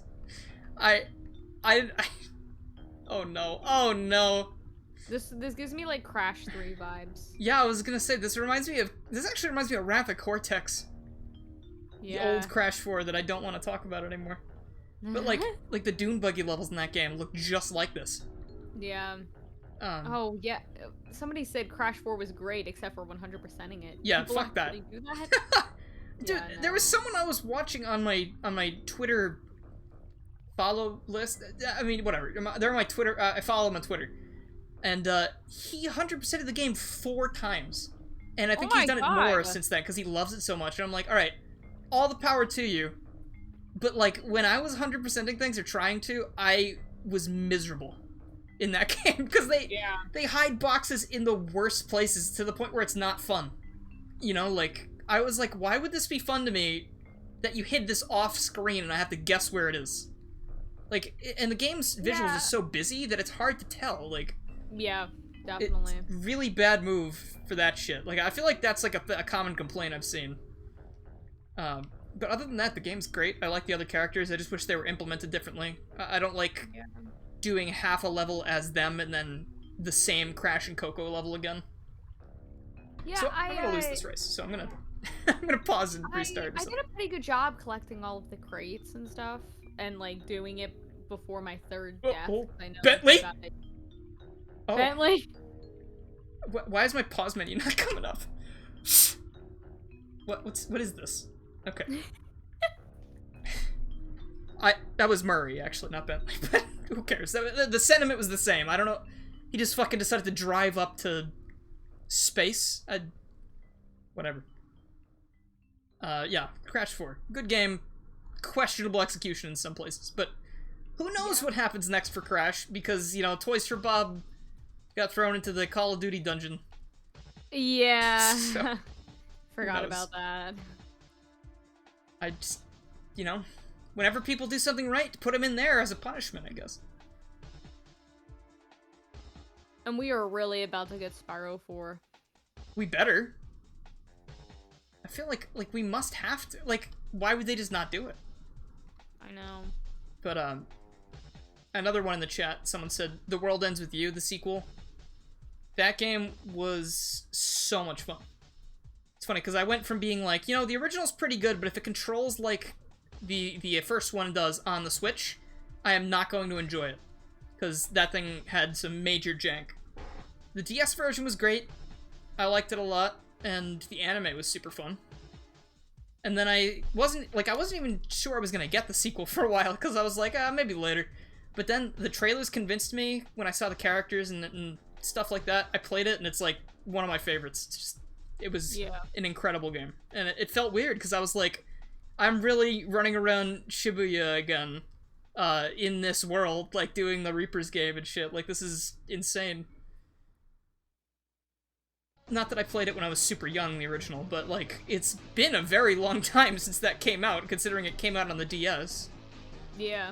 Oh no. Oh no. This gives me, like, Crash 3 vibes. Yeah, I was gonna say, this actually reminds me of Rapid Cortex. Yeah. The old Crash 4 that I don't want to talk about anymore. But, like the Dune Buggy levels in that game look just like this. Yeah. Oh, yeah. Somebody said Crash 4 was great, except for 100%ing it. Yeah, People fuck that. Do that? Dude, Yeah, no. there was someone I was watching on my Twitter follow list. I mean, whatever. They're on my Twitter. I follow them on Twitter. And he 100%ed the game 4 times. And I think he's done it more since then, because he loves it so much. And I'm like, alright, all the power to you. But, like, when I was 100%ing things, or trying to, I was miserable in that game. Because they hide boxes in the worst places to the point where it's not fun. You know, like, I was like, why would this be fun to me that you hid this off screen and I have to guess where it is? Like, and the game's visuals is so busy that it's hard to tell, like... Yeah, definitely. It's really bad move for that shit. Like, I feel like that's, like, a common complaint I've seen. But other than that, the game's great. I like the other characters. I just wish they were implemented differently. I don't like doing half a level as them and then the same Crash and Coco level again. Yeah, so I'm gonna lose this race, so I'm gonna pause and restart. I did a pretty good job collecting all of the crates and stuff, and, like, doing it before my 3rd death. I know Bentley! Oh. Bentley! Why is my pause menu not coming up? What is this? Okay. That was Murray, actually, not Bentley, but who cares? The sentiment was the same. I don't know. He just fucking decided to drive up to space. Whatever. Yeah, Crash 4. Good game. Questionable execution in some places, but who knows what happens next for Crash, because, you know, Toys for Bob got thrown into the Call of Duty dungeon. Yeah. So, forgot about that. I just, you know, whenever people do something right, put them in there as a punishment, I guess. And we are really about to get Spyro 4. We better. I feel like we must have to. Like, why would they just not do it? I know. But, another one in the chat, someone said, The World Ends With You, the sequel. That game was so much fun. It's funny, because I went from being like, you know, the original's pretty good, but if it controls like the first one does on the Switch, I am not going to enjoy it. Because that thing had some major jank. The DS version was great. I liked it a lot, and the anime was super fun. And then I wasn't even sure I was going to get the sequel for a while, because I was like, maybe later. But then the trailers convinced me when I saw the characters and stuff like that. I played it, and it's like one of my favorites. It was an incredible game. And it felt weird, because I was like, I'm really running around Shibuya again, in this world, like, doing the Reaper's game and shit. Like, this is insane. Not that I played it when I was super young, the original, but, like, it's been a very long time since that came out, considering it came out on the DS. Yeah.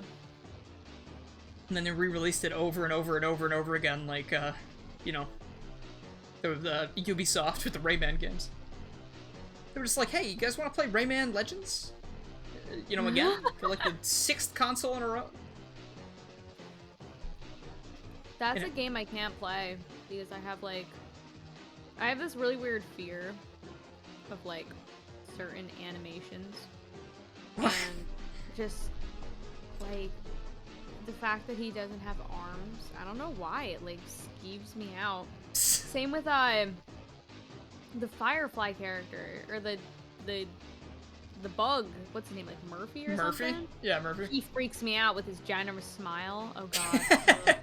And then they re-released it over and over and over and over again, like, you know, the Ubisoft with the Rayman games. They were just like, hey, you guys want to play Rayman Legends? You know, again? For, like, the 6th console in a row? That's a game I can't play, because I have this really weird fear of, like, certain animations. And just, like, the fact that he doesn't have arms, I don't know why, it, like, skeeves me out. Same with, the Firefly character, or the the bug, what's his name, like Murphy or Murphy? something? Yeah, Murphy. He freaks me out with his ginormous smile. Oh god.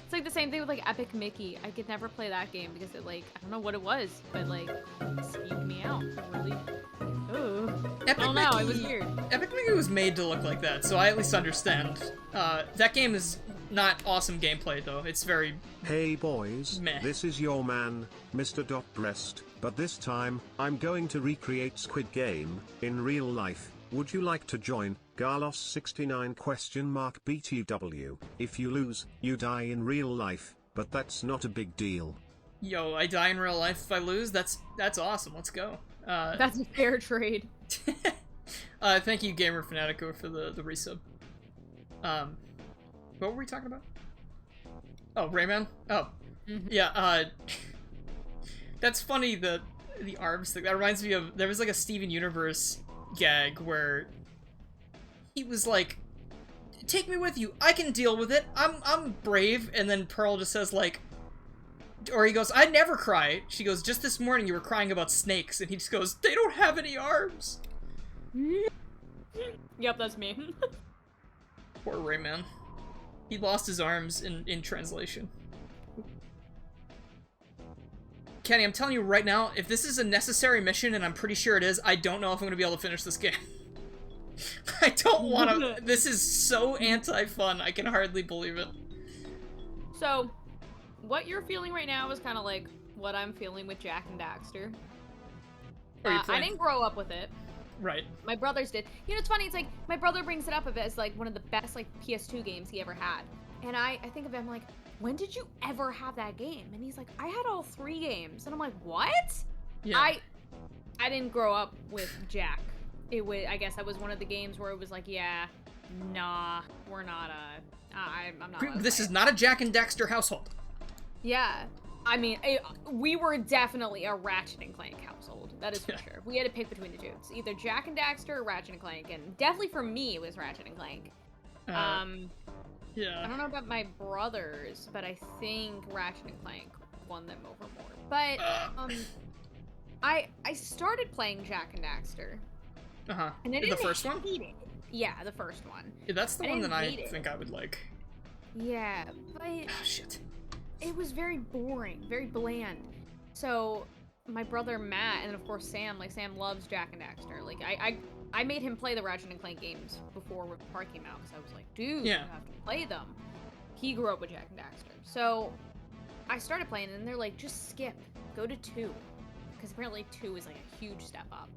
It's like the same thing with like Epic Mickey. I could never play that game because it like, I don't know what it was, but like, it spewed me out. Really. Oh. I don't know, it was weird. Epic Mickey was made to look like that, so I at least understand. That game is not awesome gameplay though. It's very Hey boys, meh. this is your man, Mr. Breast, but this time, I'm going to recreate Squid Game, in real life. Would you like to join? Garlos69 BTW. If you lose, you die in real life, but that's not a big deal. Yo, I die in real life if I lose? That's awesome, let's go. That's a fair trade. Thank you, Gamer Fanatico, for the resub. What were we talking about? Oh, Rayman? Oh. Yeah, that's funny, the arms thing. That reminds me of, there was like a Steven Universe gag where he was like, take me with you, I can deal with it, I'm brave, and then Pearl just says like, or he goes, I never cry. She goes, just this morning you were crying about snakes, and he just goes, they don't have any arms. Yep, that's me. Poor Rayman. He lost his arms in translation. Kenny, I'm telling you right now, if this is a necessary mission, and I'm pretty sure it is, I don't know if I'm going to be able to finish this game. I don't want to... This is so anti-fun, I can hardly believe it. So, what you're feeling right now is kind of like what I'm feeling with Jak and Daxter. I didn't grow up with it. Right. My brothers did. You know, it's funny, it's like, my brother brings it up a bit as like one of the best like PS2 games he ever had. And I think of him like, when did you ever have that game? And he's like, I had all 3 games. And I'm like, what? Yeah. I didn't grow up with Jak. It was, I guess that was one of the games where it was like, yeah, nah, we're not I'm not. This is not a Jak and Daxter household. Yeah. I mean, we were definitely a Ratchet and Clank household. That is for sure. We had to pick between the two. It's either Jak and Daxter or Ratchet and Clank, and definitely for me it was Ratchet and Clank. Yeah. I don't know about my brothers, but I think Ratchet and Clank won them over more. But I started playing Jak and Daxter. And I didn't the first one? hate it. Yeah, the first one. Yeah, that's the one that I think I would like. Yeah, but Oh shit. it was very boring, very bland. So my brother Matt and of course Sam, like Sam loves Jak and Daxter. Like I made him play the Ratchet and Clank games before Rift Apart came out because I was like, dude, you have to play them. He grew up with Jak and Daxter. So I started playing and they're like, just skip, go to 2. Because apparently 2 is like a huge step up.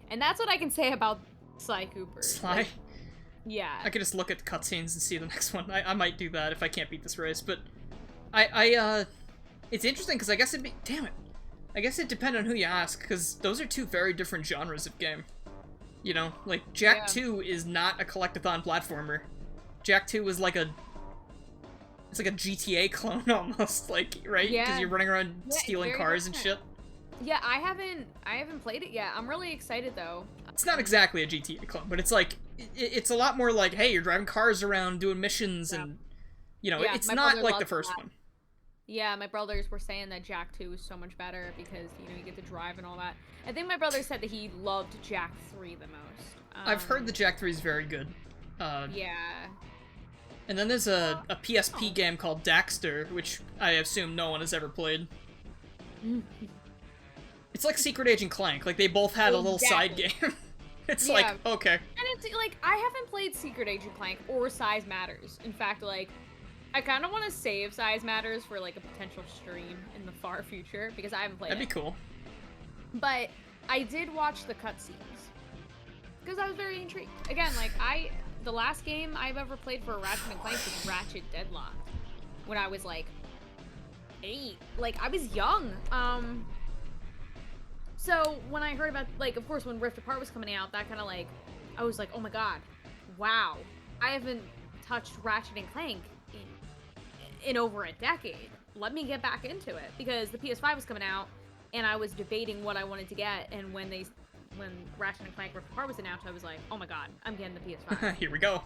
And that's what I can say about Sly Cooper. Sly? Like, yeah. I could just look at the cutscenes and see the next one. I might do that if I can't beat this race, but it's interesting because I guess damn it. I guess it depends on who you ask, because those are 2 very different genres of game. You know, like, Jak 2 is not a collectathon platformer. Jak 2 is like it's like a GTA clone almost, like, right? Yeah. Because you're running around stealing cars and shit. Yeah, I haven't played it yet. I'm really excited though. It's not exactly a GTA clone, but it's like, it's a lot more like, hey, you're driving cars around, doing missions, and, you know, it's not like the first one. Yeah, my brothers were saying that Jak 2 is so much better because, you know, you get to drive and all that. I think my brother said that he loved Jak 3 the most. I've heard that Jak 3 is very good. Yeah. And then there's a PSP game called Daxter, which I assume no one has ever played. It's like Secret Agent Clank. Like, they both had a little side game. It's like, okay. And it's, like, I haven't played Secret Agent Clank or Size Matters. In fact, like, I kind of want to save Size Matters for, like, a potential stream in the far future, because I haven't played That'd be cool. But I did watch the cutscenes, because I was very intrigued. Again, like, the last game I've ever played for Ratchet and Clank was Ratchet Deadlocked, when I was, like, 8. Like, I was young. So when I heard about, like, of course, when Rift Apart was coming out, that kind of, like, I was like, oh my god, wow, I haven't touched Ratchet and Clank in over a decade. Let me get back into it, because the PS5 was coming out, and I was debating what I wanted to get, and when Ratchet and Clank Rift Apart was announced, I was like, oh my god, I'm getting the PS5. Here we go.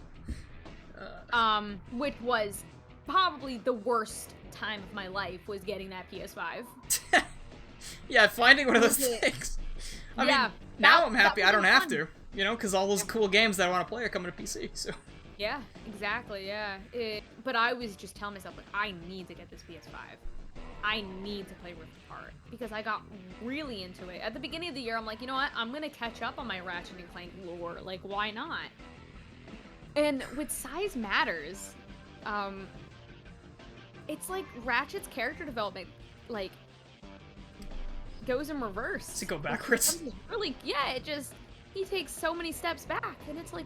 Which was probably the worst time of my life, was getting that PS5. Yeah, finding one of those things. I mean, now I'm happy I don't have to. You know, because all those cool games that I want to play are coming to PC, so... Yeah, exactly, yeah. But I was just telling myself, like, I need to get this PS5. I need to play Rift Apart, because I got really into it. At the beginning of the year, I'm like, you know what? I'm gonna catch up on my Ratchet and Clank lore. Like, why not? And with Size Matters, it's like Ratchet's character development, like, goes in reverse. To go backwards. Really, yeah, he takes so many steps back, and it's like,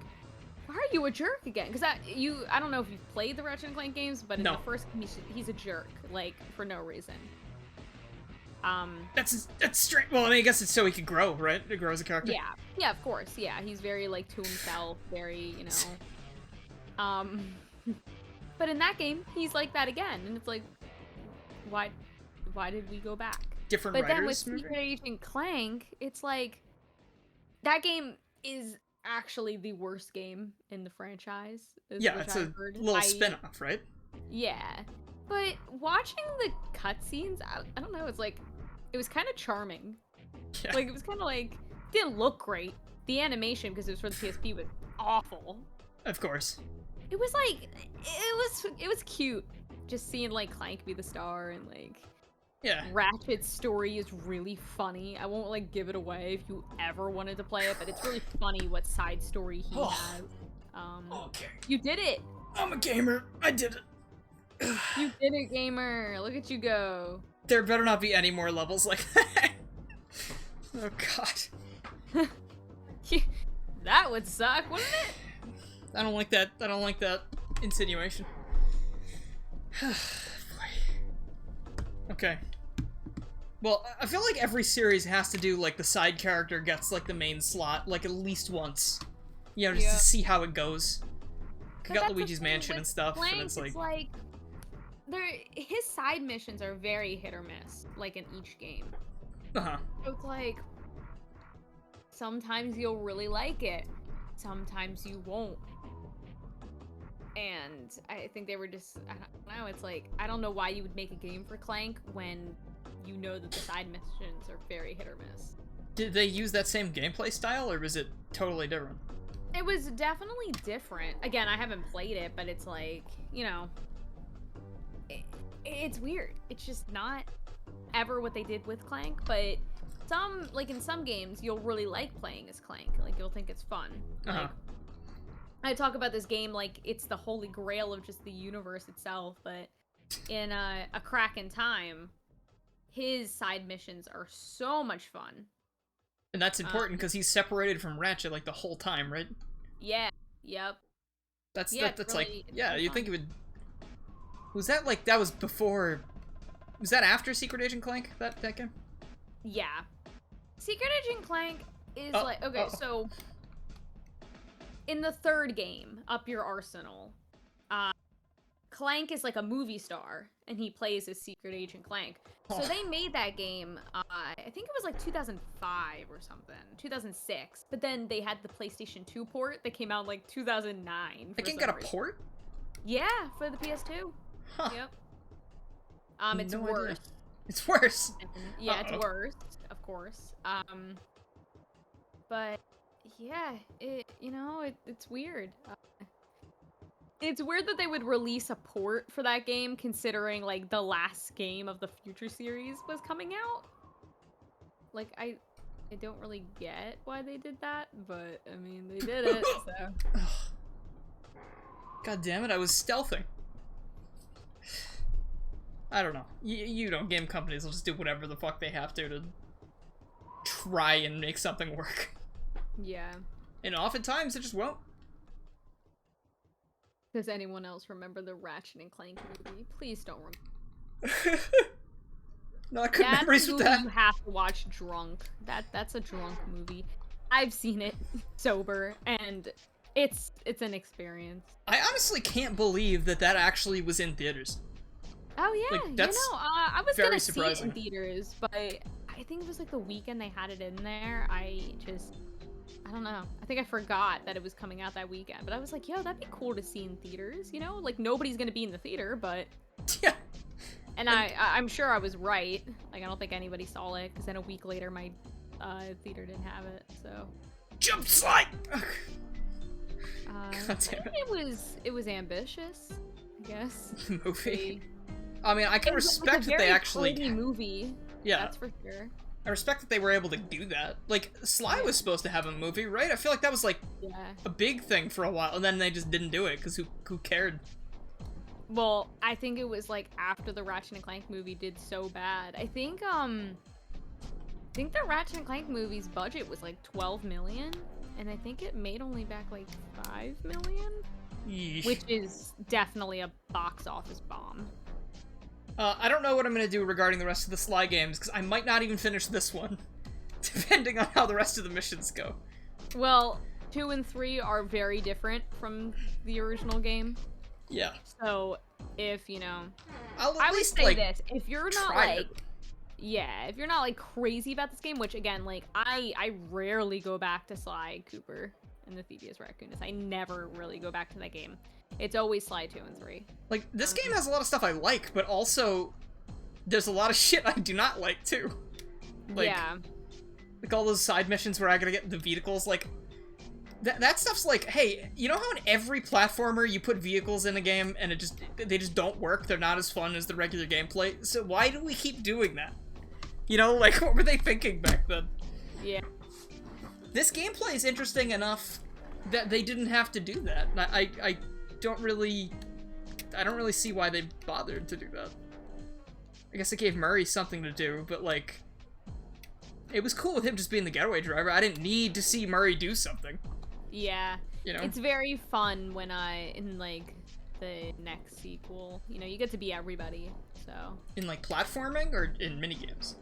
why are you a jerk again? Because I don't know if you've played the Ratchet and Clank games, but in the first game, he's a jerk, like, for no reason. That's strange. Well, I mean, I guess it's so he could grow, right? To grow as a character. Yeah, of course, yeah. He's very, like, to himself, very, you know. But in that game, he's like that again, and it's like, why did we go back? Different But writers, then with Secret Agent Clank, it's like, that game is actually the worst game in the franchise. Yeah, it's a little spin-off, right? Yeah. But watching the cutscenes, I don't know, it's like, it was kind of charming. Yeah. Like, it was kind of like, didn't look great. The animation, because it was for the PSP, was awful. Of course. It was like, it was cute. Just seeing, like, Clank be the star, and, like, yeah. Ratchet's story is really funny. I won't, like, give it away if you ever wanted to play it, but it's really funny what side story he has. Okay. You did it! I'm a gamer. I did it. You did it, gamer. Look at you go. There better not be any more levels like that. Oh, God. That would suck, wouldn't it? I don't like that. I don't like that insinuation. Okay. Well, I feel like every series has to do, like, the side character gets, like, the main slot, like, at least once. You know, just to see how it goes. I got Luigi's Mansion and stuff, Clank, and it's like... his side missions are very hit or miss, like, in each game. Uh-huh. So it's like, sometimes you'll really like it, sometimes you won't. And I think they were just, I don't know, it's like, I don't know why you would make a game for Clank when you know that the side missions are very hit or miss. Did they use that same gameplay style, or was it totally different? It was definitely different. Again, I haven't played it, but it's like, you know, it's weird. It's just not ever what they did with Clank, but like in some games, you'll really like playing as Clank. Like, you'll think it's fun. Uh-huh. Like, I talk about this game like it's the holy grail of just the universe itself, but in A Crack in Time, his side missions are so much fun. And that's important because he's separated from Ratchet like the whole time, right? Yeah. Yep. That's really, like, yeah, really you'd think it would... Was that like, that was before... Was that after Secret Agent Clank, that game? Yeah. Secret Agent Clank is like, okay, so in the third game, Up Your Arsenal, Clank is like a movie star, and he plays as Secret Agent Clank. So they made that game, I think it was like 2005 or something, 2006. But then they had the PlayStation 2 port that came out in like 2009. The game got a port? Yeah, for the PS2. Huh. Yep. It's no worse. Idea. It's worse. Yeah, it's worse, of course. But yeah, it's weird. It's weird that they would release a port for that game, considering like the last game of the Future series was coming out. Like, I don't really get why they did that, but I mean, they did it. So. God damn it! I was stealthing. I don't know. You know, game companies will just do whatever the fuck they have to try and make something work. Yeah. And oftentimes it just won't. Does anyone else remember the Ratchet and Clank movie? Please don't remember. Not good memories with that. You have to watch drunk. That's a drunk movie. I've seen it sober, and it's an experience. I honestly can't believe that actually was in theaters. Oh yeah, like, that's I was gonna surprising. see it in theaters, but I think it was like the weekend they had it in there. I don't know. I think I forgot that it was coming out that weekend, but I was like, yo, that'd be cool to see in theaters, you know? Like, nobody's gonna be in the theater, but... Yeah. And I'm sure I was right. Like, I don't think anybody saw it, because then a week later, my theater didn't have it, so... Jump slide! I God damn think it. it was ambitious, I guess. Movie. I mean, I can It was, respect a that they very actually... pretty movie. Yeah. That's for sure. I respect that they were able to do that. Like, Sly was supposed to have a movie, right? I feel like that was, like, a big thing for a while, and then they just didn't do it, because who cared? Well, I think it was, like, after the Ratchet and Clank movie did so bad. I think the Ratchet and Clank movie's budget was, like, 12 million, and I think it made only back, like, 5 million? Yeesh. Which is definitely a box office bomb. I don't know what I'm going to do regarding the rest of the Sly games, because I might not even finish this one, depending on how the rest of the missions go. Well, 2 and 3 are very different from the original game. Yeah. So, if, you know... I would say this, if you're not, like... it. Yeah, if you're not, like, crazy about this game, which, again, like, I rarely go back to Sly Cooper and the Thievius Raccoon. I never really go back to that game. It's always Sly 2 and 3. Like, this game has a lot of stuff I like, but also there's a lot of shit I do not like, too. Like, yeah. Like, all those side missions where I gotta get the vehicles, like... That stuff's like, hey, you know how in every platformer you put vehicles in a game and they just don't work? They're not as fun as the regular gameplay? So why do we keep doing that? You know, like, what were they thinking back then? Yeah. This gameplay is interesting enough that they didn't have to do that. I don't really see why they bothered to do that. I guess it gave Murray something to do, but, like, it was cool with him just being the getaway driver. I didn't need to see Murray do something. Yeah. You know? It's very fun when in, like, the next sequel, you know, you get to be everybody, so. In, like, platforming or in minigames?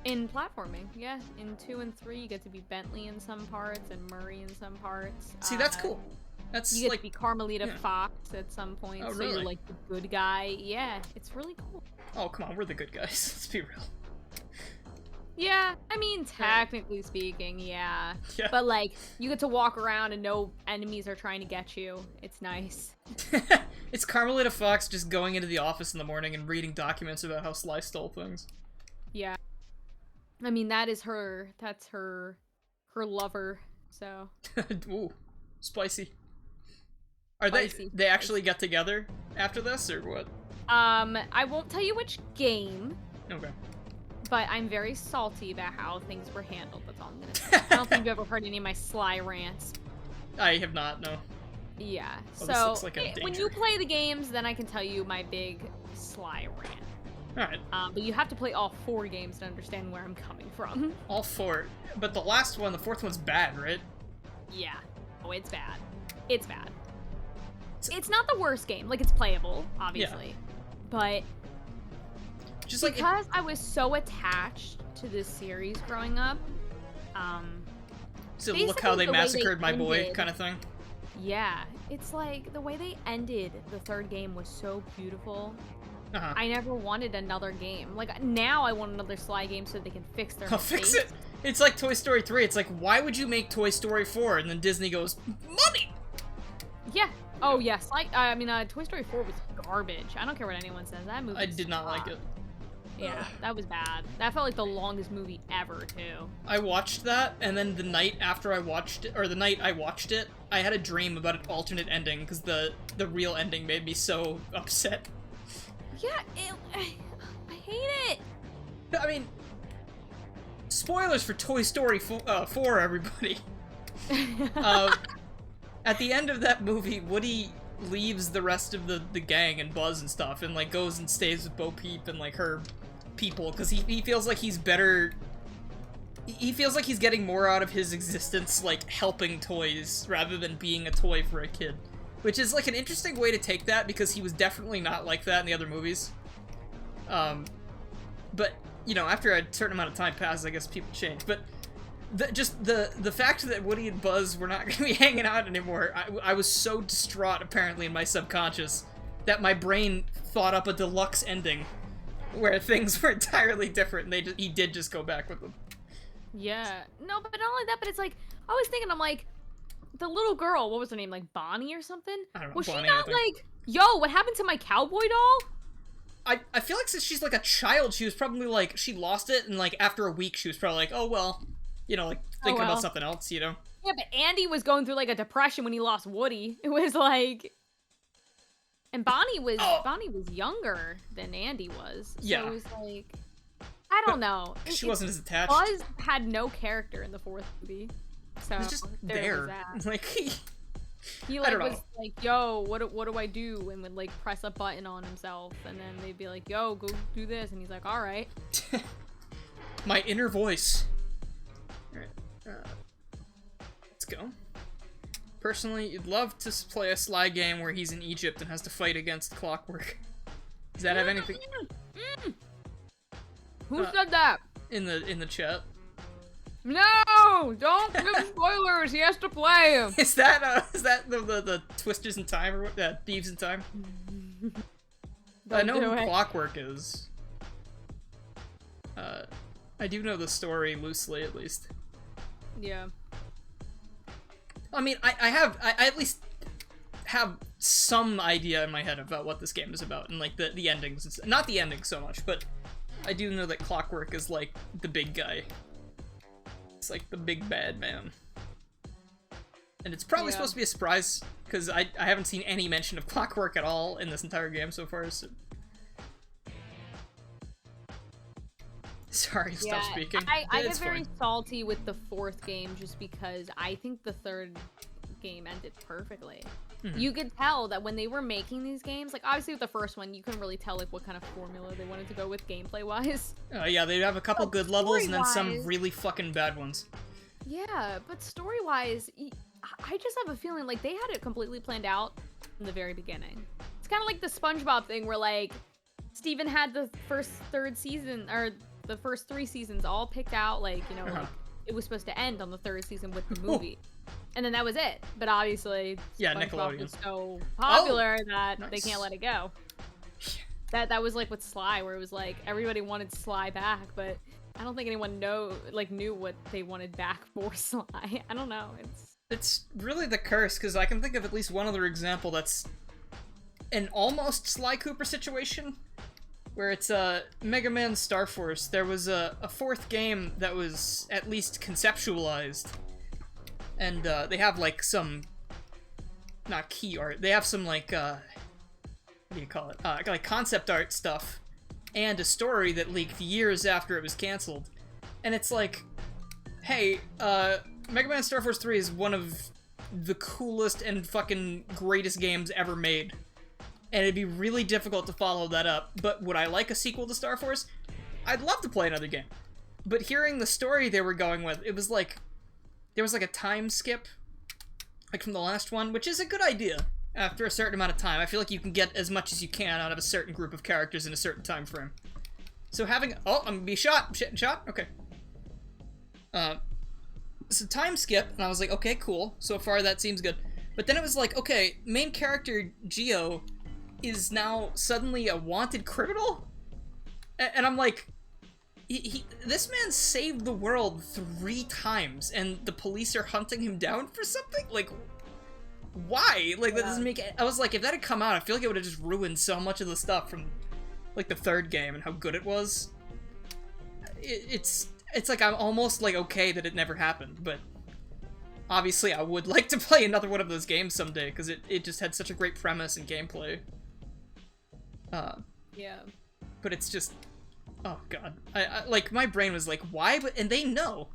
In platforming, yeah. In 2 and 3, you get to be Bentley in some parts and Murray in some parts. See, that's cool. That's, you get like... to be Carmelita Fox at some point, Oh, so really? you're, like, the good guy. Yeah, it's really cool. Oh, come on, we're the good guys. Let's be real. Yeah, I mean, technically speaking, yeah. Yeah. But, like, you get to walk around and no enemies are trying to get you. It's nice. It's Carmelita Fox just going into the office in the morning and reading documents about how Sly stole things. Yeah. I mean, that's her lover, so. Ooh, spicy. Spicy. They actually get together after this, or what? I won't tell you which game. Okay. But I'm very salty about how things were handled. That's all I'm gonna say. I don't think you've ever heard any of my Sly rants. I have not, no. Yeah. Oh, so this looks like a when danger. you play the games, then I can tell you my big Sly rant. Alright. But you have to play all 4 games to understand where I'm coming from. All 4. But the last one, the 4th one's bad, right? Yeah. Oh, it's bad. It's bad. It's not the worst game. Like, it's playable, obviously. Yeah. But just because I was so attached to this series growing up, so look how they massacred my boy kind of thing. Yeah, it's like the way they ended the 3rd game was so beautiful. Uh-huh. I never wanted another game. Like, now I want another Sly game so they can fix their mistakes. Fix it. It's like Toy Story 3. It's like, why would you make Toy Story 4? And then Disney goes, money! Yeah. Oh, yes. Toy Story 4 was garbage. I don't care what anyone says. That movie I did not like it. Yeah, that was bad. That felt like the longest movie ever, too. I watched that, and then the night after I watched it, or the night I watched it, I had a dream about an alternate ending, because the real ending made me so upset. Yeah, I hate it! I mean, spoilers for Toy Story 4, everybody. At the end of that movie, Woody leaves the rest of the gang and Buzz and stuff, and, like, goes and stays with Bo Peep and, like, her people, because he feels like he's better... He feels like he's getting more out of his existence, like, helping toys, rather than being a toy for a kid. Which is, like, an interesting way to take that, because he was definitely not like that in the other movies. But, you know, after a certain amount of time passes, I guess people change. But the fact that Woody and Buzz were not going to be hanging out anymore, I was so distraught, apparently, in my subconscious, that my brain thought up a deluxe ending where things were entirely different, and he did just go back with them. Yeah. No, but not only that, but it's like, I was thinking, I'm like, the little girl, what was her name, like Bonnie or something? I don't know, was Bonnie, she not like, yo, what happened to my cowboy doll? I feel like since she's like a child, she was probably like, she lost it, and like after a week she was probably like, oh well, you know, like thinking about something else, you know? Yeah, but Andy was going through like a depression when he lost Woody. It was like, and Bonnie was younger than Andy was. So Yeah. it was like, I don't know. She wasn't as attached. Buzz had no character in the 4th movie. So He was just there. Was there. that. Like he I like don't know. was like, yo, what do I do? And would like press a button on himself, and then they'd be like, yo, go do this, and he's like, all right. My inner voice. Alright. Let's go. Personally, you'd love to play a Sly game where he's in Egypt and has to fight against Clockwork. Does that have anything Who said that? in the chat? No! Don't give spoilers. He has to play. Is that the Twisters in Time or what? Thieves in Time? I know who Clockwork is. I do know the story loosely, at least. Yeah. I mean, I at least have some idea in my head about what this game is about, and like the endings. Not the ending so much, but I do know that Clockwork is like the big guy. It's like the big bad man. And it's probably supposed to be a surprise, because I haven't seen any mention of Clockwork at all in this entire game so far, so... Sorry, stop speaking. I get very salty with the 4th game just because I think the 3rd game ended perfectly. Mm-hmm. You could tell that when they were making these games, like obviously with the first one, you couldn't really tell like what kind of formula they wanted to go with gameplay-wise. Yeah, they'd have a couple good levels and then some really fucking bad ones. Yeah, but story-wise, I just have a feeling like they had it completely planned out from the very beginning. It's kind of like the SpongeBob thing where like Steven had the first 3rd season, or the first 3 seasons all picked out, like, you know, like, it was supposed to end on the 3rd season with the movie. And then that was it. But obviously, SpongeBob was so popular that they can't let it go. That was like with Sly, where it was like everybody wanted Sly back, but I don't think anyone knew what they wanted back for Sly. I don't know. It's really the curse, because I can think of at least one other example that's an almost Sly Cooper situation, where it's Mega Man Star Force. There was a 4th game that was at least conceptualized, and they have like some, not key art, they have some like, what do you call it, like concept art stuff, and a story that leaked years after it was cancelled. And it's like, hey, Mega Man Star Force 3 is one of the coolest and fucking greatest games ever made. And it'd be really difficult to follow that up. But would I like a sequel to Star Force? I'd love to play another game. But hearing the story they were going with, it was like, there was like a time skip, like from the last one, which is a good idea after a certain amount of time. I feel like you can get as much as you can out of a certain group of characters in a certain time frame. So having, oh, I'm gonna be shot, okay. So time skip, and I was like, okay, cool, so far that seems good. But then it was like, okay, main character Geo is now suddenly a wanted criminal? And I'm like, this man saved the world 3 times, and the police are hunting him down for something? Like, why? Like, that doesn't make it. I was like, if that had come out, I feel like it would have just ruined so much of the stuff from, like, the 3rd game and how good it was. It's like I'm almost, like, okay that it never happened, but obviously I would like to play another one of those games someday, because it just had such a great premise and gameplay. Yeah. But it's just, oh god. I like, my brain was like, why? But, and they know.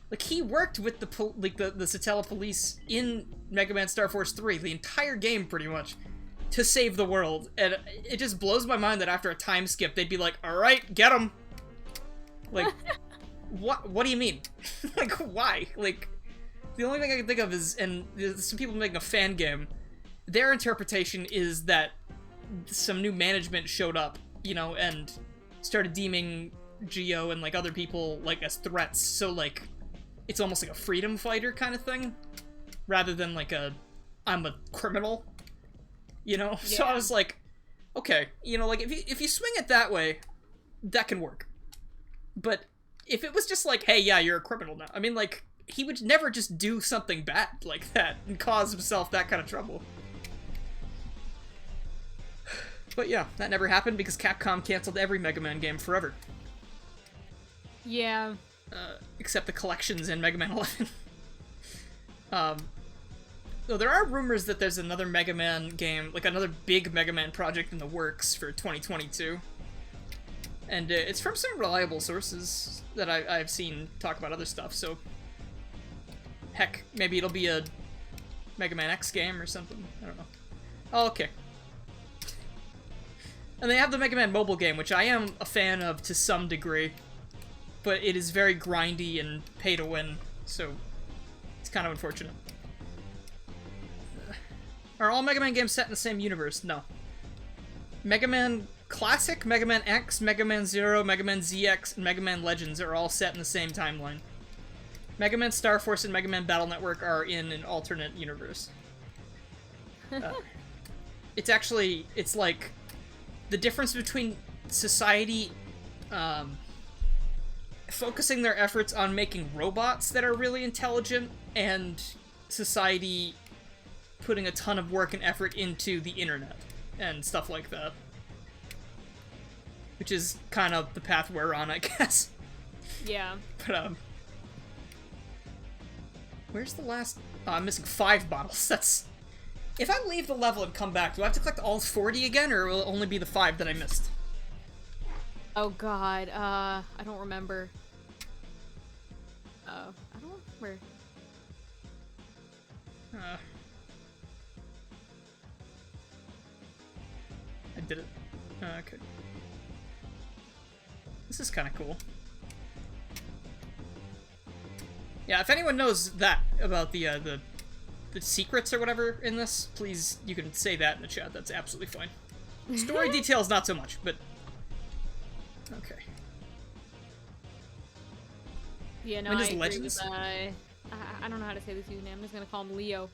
Like, he worked with the Satella police in Mega Man Star Force 3, the entire game, pretty much, to save the world. And it just blows my mind that after a time skip, they'd be like, alright, get him! Like, what do you mean? Like, why? Like, the only thing I can think of is, and there's some people making a fan game, their interpretation is that some new management showed up, you know, and started deeming Geo and, like, other people, like, as threats, so, like, it's almost like a freedom fighter kind of thing, rather than, like, I'm a criminal, you know? Yeah. So I was like, okay, you know, like, if you swing it that way, that can work. But if it was just like, hey, yeah, you're a criminal now, I mean, like, he would never just do something bad like that and cause himself that kind of trouble. But yeah, that never happened because Capcom canceled every Mega Man game forever. Yeah. Except the collections in Mega Man 11. Though there are rumors that there's another Mega Man game, like another big Mega Man project in the works for 2022. And it's from some reliable sources that I've seen talk about other stuff, so... Heck, maybe it'll be a Mega Man X game or something. I don't know. Oh, okay. And they have the Mega Man mobile game, which I am a fan of to some degree. But it is very grindy and pay to win, so it's kind of unfortunate. Are all Mega Man games set in the same universe? No. Mega Man Classic, Mega Man X, Mega Man Zero, Mega Man ZX, and Mega Man Legends are all set in the same timeline. Mega Man Star Force and Mega Man Battle Network are in an alternate universe. It's actually, it's like the difference between society focusing their efforts on making robots that are really intelligent and society putting a ton of work and effort into the internet and stuff like that. Which is kind of the path we're on, I guess. Yeah. But, where's the last... Oh, I'm missing 5 bottles. That's... If I leave the level and come back, do I have to collect all 40 again, or will it only be the 5 that I missed? Oh god, I don't remember. I don't remember. I did it. Okay. This is kind of cool. Yeah, if anyone knows that about the secrets or whatever in this, please, you can say that in the chat. That's absolutely fine. Story details, not so much, but... Okay. Yeah, no, When I does agree Legends? with, I don't know how to say this username. I'm just gonna call him Leo.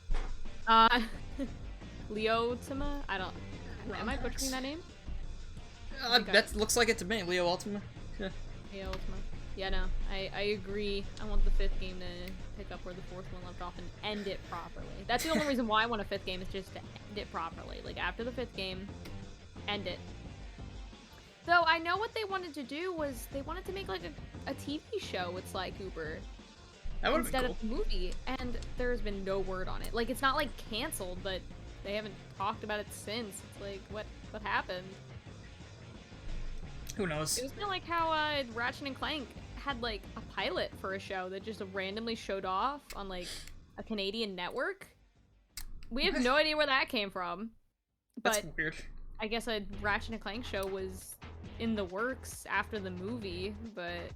Leotima? I don't... Am I butchering that name? That looks like it to me, Leo Ultima. Yeah. Leo Ultima. Yeah, no, I agree. I want the 5th game to pick up where the 4th one left off and end it properly. That's the only reason why I want a 5th game, is just to end it properly. Like, after the 5th game, end it. Though, I know what they wanted to do was, they wanted to make, like, a TV show with Sly Cooper. That would've been instead cool. of a movie, and there's been no word on it. Like, it's not, like, canceled, but they haven't talked about it since. It's like, what happened? Who knows? It was kind of like how Ratchet and Clank had like a pilot for a show that just randomly showed off on like a Canadian network. We have no idea where that came from. But That's weird. I guess a Ratchet and Clank show was in the works after the movie, but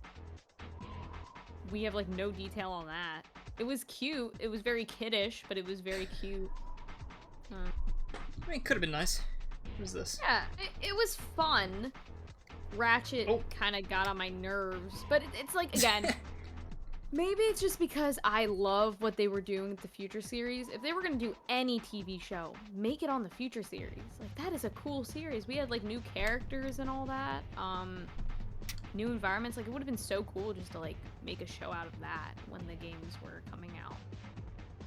we have like no detail on that. It was cute. It was very kiddish, but it was very cute. I mean, it could have been nice. What is this? Yeah, it was fun. Ratchet Oh. kind of got on my nerves, but it's like, again, maybe it's just because I love what they were doing with the Future series. If they were going to do any TV show, make it on the Future series. Like, that is a cool series. We had, like, new characters and all that, new environments. Like, it would have been so cool just to, like, make a show out of that when the games were coming out.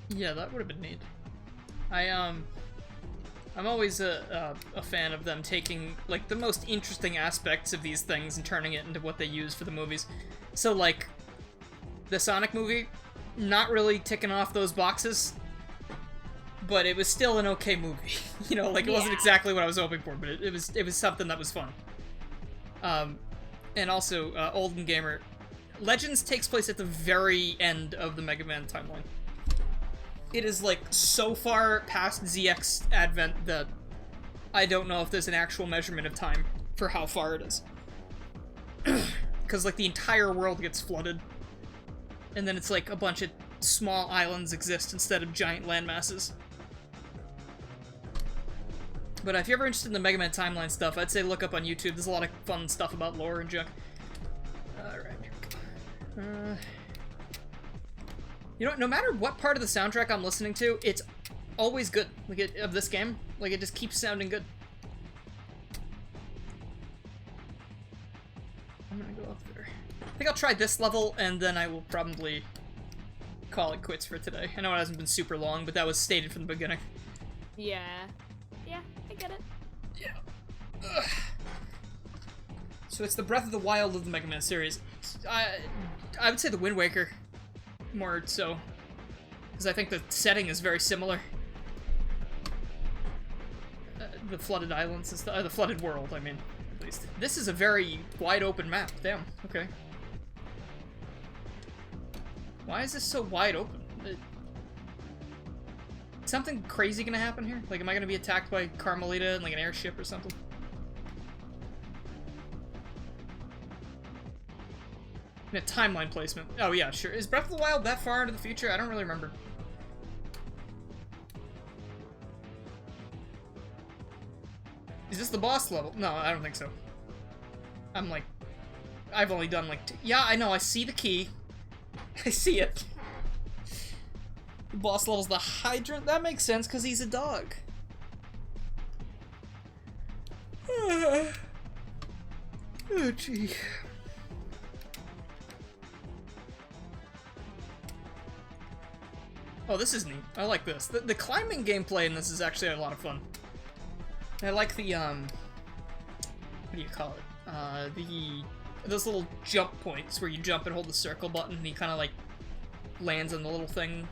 Yeah, that would have been neat. I'm always a fan of them taking, like, the most interesting aspects of these things and turning it into what they use for the movies. So, like, the Sonic movie, not really ticking off those boxes, but it was still an okay movie. You know, like, it wasn't exactly what I was hoping for, but it was something that was fun. And also, Olden Gamer, Legends takes place at the very end of the Mega Man timeline. It is, like, so far past ZX Advent that I don't know if there's an actual measurement of time for how far it is. Because, like, the entire world gets flooded. And then it's like a bunch of small islands exist instead of giant landmasses. But if you're ever interested in the Mega Man timeline stuff, I'd say look up on YouTube. There's a lot of fun stuff about lore and junk. Alright, here we go. You know, no matter what part of the soundtrack I'm listening to, it's always good. Like, of this game, like, it just keeps sounding good. I'm gonna go up there. I think I'll try this level, and then I will probably call it quits for today. I know it hasn't been super long, but that was stated from the beginning. Yeah. Yeah, I get it. Yeah. Ugh. So it's the Breath of the Wild of the Mega Man series. I would say the Wind Waker. More so. Because I think the setting is very similar. The flooded islands, and the flooded world, I mean, at least. This is a very wide open map. Damn, okay. Why is this so wide open? Something crazy gonna happen here? Like, am I gonna be attacked by Carmelita in like an airship or something? A timeline placement. Oh yeah, sure. Is Breath of the Wild that far into the future? I don't really remember. Is this the boss level? No, I don't think so. I'm like... I've only done like... Yeah, I know, I see the key. I see it. The boss level's the hydrant? That makes sense, because he's a dog. Oh, gee. Oh, this is neat. I like this. The climbing gameplay in this is actually a lot of fun. I like the, what do you call it? Those little jump points where you jump and hold the circle button and he kind of, like, lands on the little thing.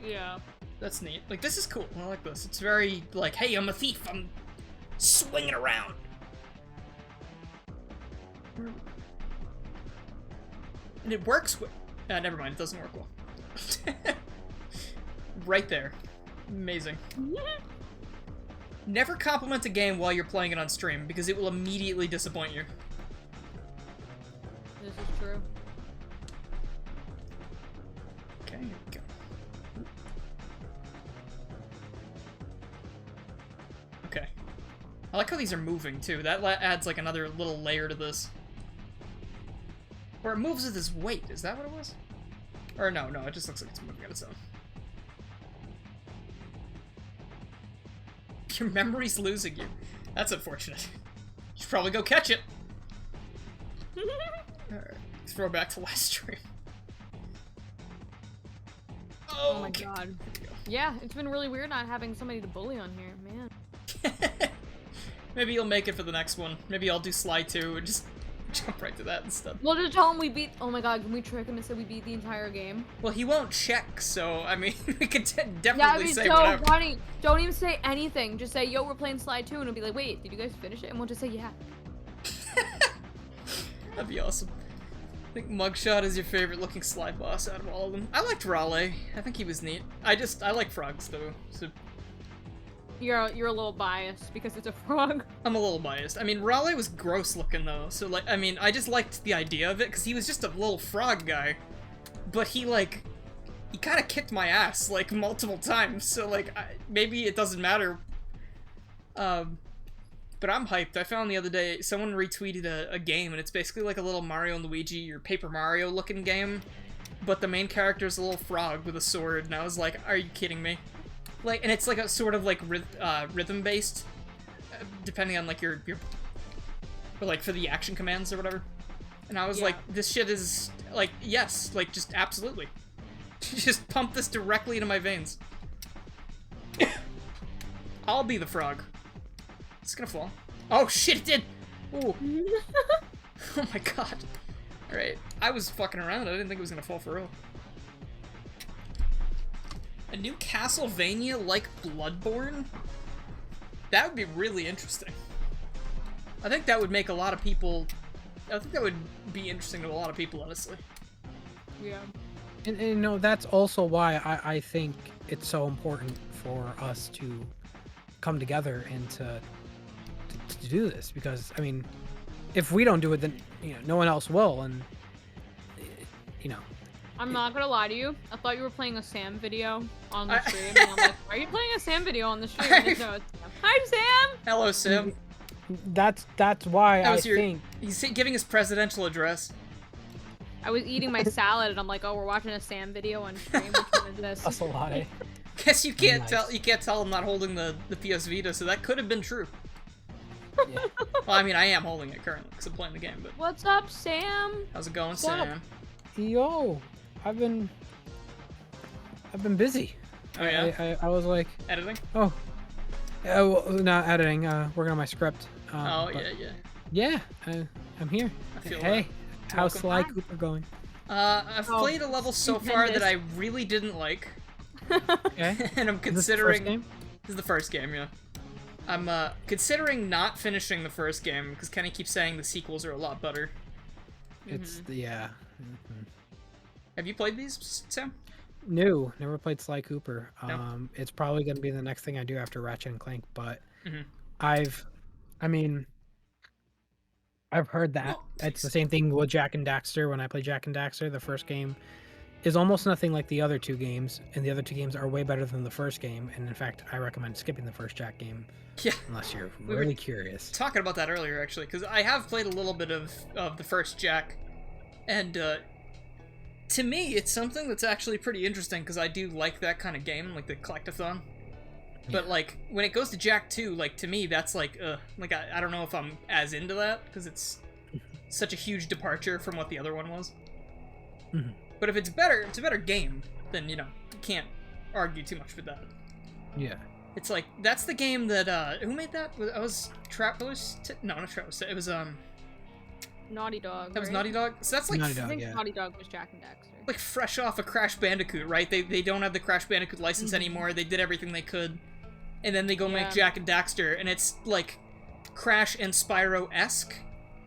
Yeah. That's neat. Like, this is cool. I like this. It's very, like, hey, I'm a thief. I'm swinging around. And it works with... never mind. It doesn't work well. Right there. Amazing. Never compliment a game while you're playing it on stream, because it will immediately disappoint you. This is true. Okay, here we go. Okay. I like how these are moving, too. That adds, like, another little layer to this. Or it moves with its weight. Is that what it was? Or no, it just looks like it's moving on its own. Your memory's losing you. That's unfortunate. You should probably go catch it. Alright, throw back to last stream. Oh my god. Yeah, it's been really weird not having somebody to bully on here, man. Maybe you'll make it for the next one. Maybe I'll do Sly 2 and just jump right to that instead. Well, just tell him we beat- oh my god, can we trick him and say we beat the entire game? Well, he won't check, so, I mean, we could definitely Yeah, I mean, say so whatever. funny. Don't even say anything. Just say, yo, we're playing Slide 2, and it'll be like, wait, did you guys finish it? And we'll just say, yeah. That'd be awesome. I think Mugshot is your favorite looking slide boss out of all of them. I liked Raleigh. I think he was neat. I like frogs, though, so... You're a little biased because it's a frog. I'm a little biased. I mean, Raleigh was gross looking, though, so, like, I mean, I just liked the idea of it, because he was just a little frog guy. But he, like, he kind of kicked my ass, like, multiple times, so, like, maybe it doesn't matter. But I'm hyped. I found the other day, someone retweeted a game, and it's basically like a little Mario and Luigi or Paper Mario looking game, but the main character's a little frog with a sword, and I was like, are you kidding me? Like, and it's like a sort of like rhythm-based, depending on like your, or like for the action commands or whatever. And I was like, this shit is like, yes, like just absolutely. Just pump this directly into my veins. I'll be the frog. It's gonna fall. Oh shit, it did! Ooh. Oh my god. Alright, I was fucking around. I didn't think it was gonna fall for real. A new Castlevania like Bloodborne? That would be really interesting. I think that would make a lot of people... I think that would be interesting to a lot of people, honestly. Yeah. And you know, that's also why I think it's so important for us to come together and to do this, because I mean, if we don't do it, then you know no one else will, and you know. I'm not gonna lie to you. I thought you were playing a Sam video on the stream, and I'm like, are you playing a Sam video on the stream? And no, it's Sam. Hi, Sam. Hello, Sam. That's why I think he's giving his presidential address. I was eating my salad, and I'm like, oh, we're watching a Sam video on stream. Which one is this? that's a lot. Guess you can't Nice. tell. You can't tell I'm not holding the PS Vita, so that could have been true. Yeah. Well, I mean, I am holding it currently because I'm playing the game. But What's up, Sam? how's it going, Stop. Sam? Yo, I've been busy. Oh yeah. I was like, Editing. oh, well, not editing. Working on my script. Oh but yeah. Yeah, I'm here. I feel Hey, how's Welcome. Sly Hi. Cooper going? I've Oh, played a level so far that stupendous. I really didn't like. Okay. And I'm Is this the first considering. game? This is the first game, yeah. I'm considering not finishing the first game because Kenny keeps saying the sequels are a lot better. It's yeah. Mhm. Have you played these, Sam? No, never played Sly Cooper. No. It's probably gonna be the next thing I do after Ratchet and Clank, but Mhm. I mean, I've heard that Oh, it's the jeez. same thing with Jack and Daxter. When I play Jack and Daxter, the first game is almost nothing like the other two games, and the other two games are way better than the first game. And in fact, I recommend skipping the first Jack game Yeah, unless you're We were really curious. talking about that earlier actually, because I have played a little bit of the first Jack, and to me, it's something that's actually pretty interesting because I do like that kind of game, like the collectathon. But like when it goes to Jack 2, like to me that's like I don't know if I'm as into that because it's such a huge departure from what the other one was. Mhm. But if it's better, it's a better game, then you can't argue too much with that. Yeah. It's like that's the game that who made that? I was Trappers. No, not Trappers. It was Naughty Dog. that was right? Naughty Dog. So that's like Naughty I Dog, think yeah. Naughty Dog was Jack and Daxter. like fresh off a Crash Bandicoot, right? They don't have the Crash Bandicoot license anymore. They did everything they could, and then they go make Yeah. Jack and Daxter, and it's like Crash and Spyro-esque,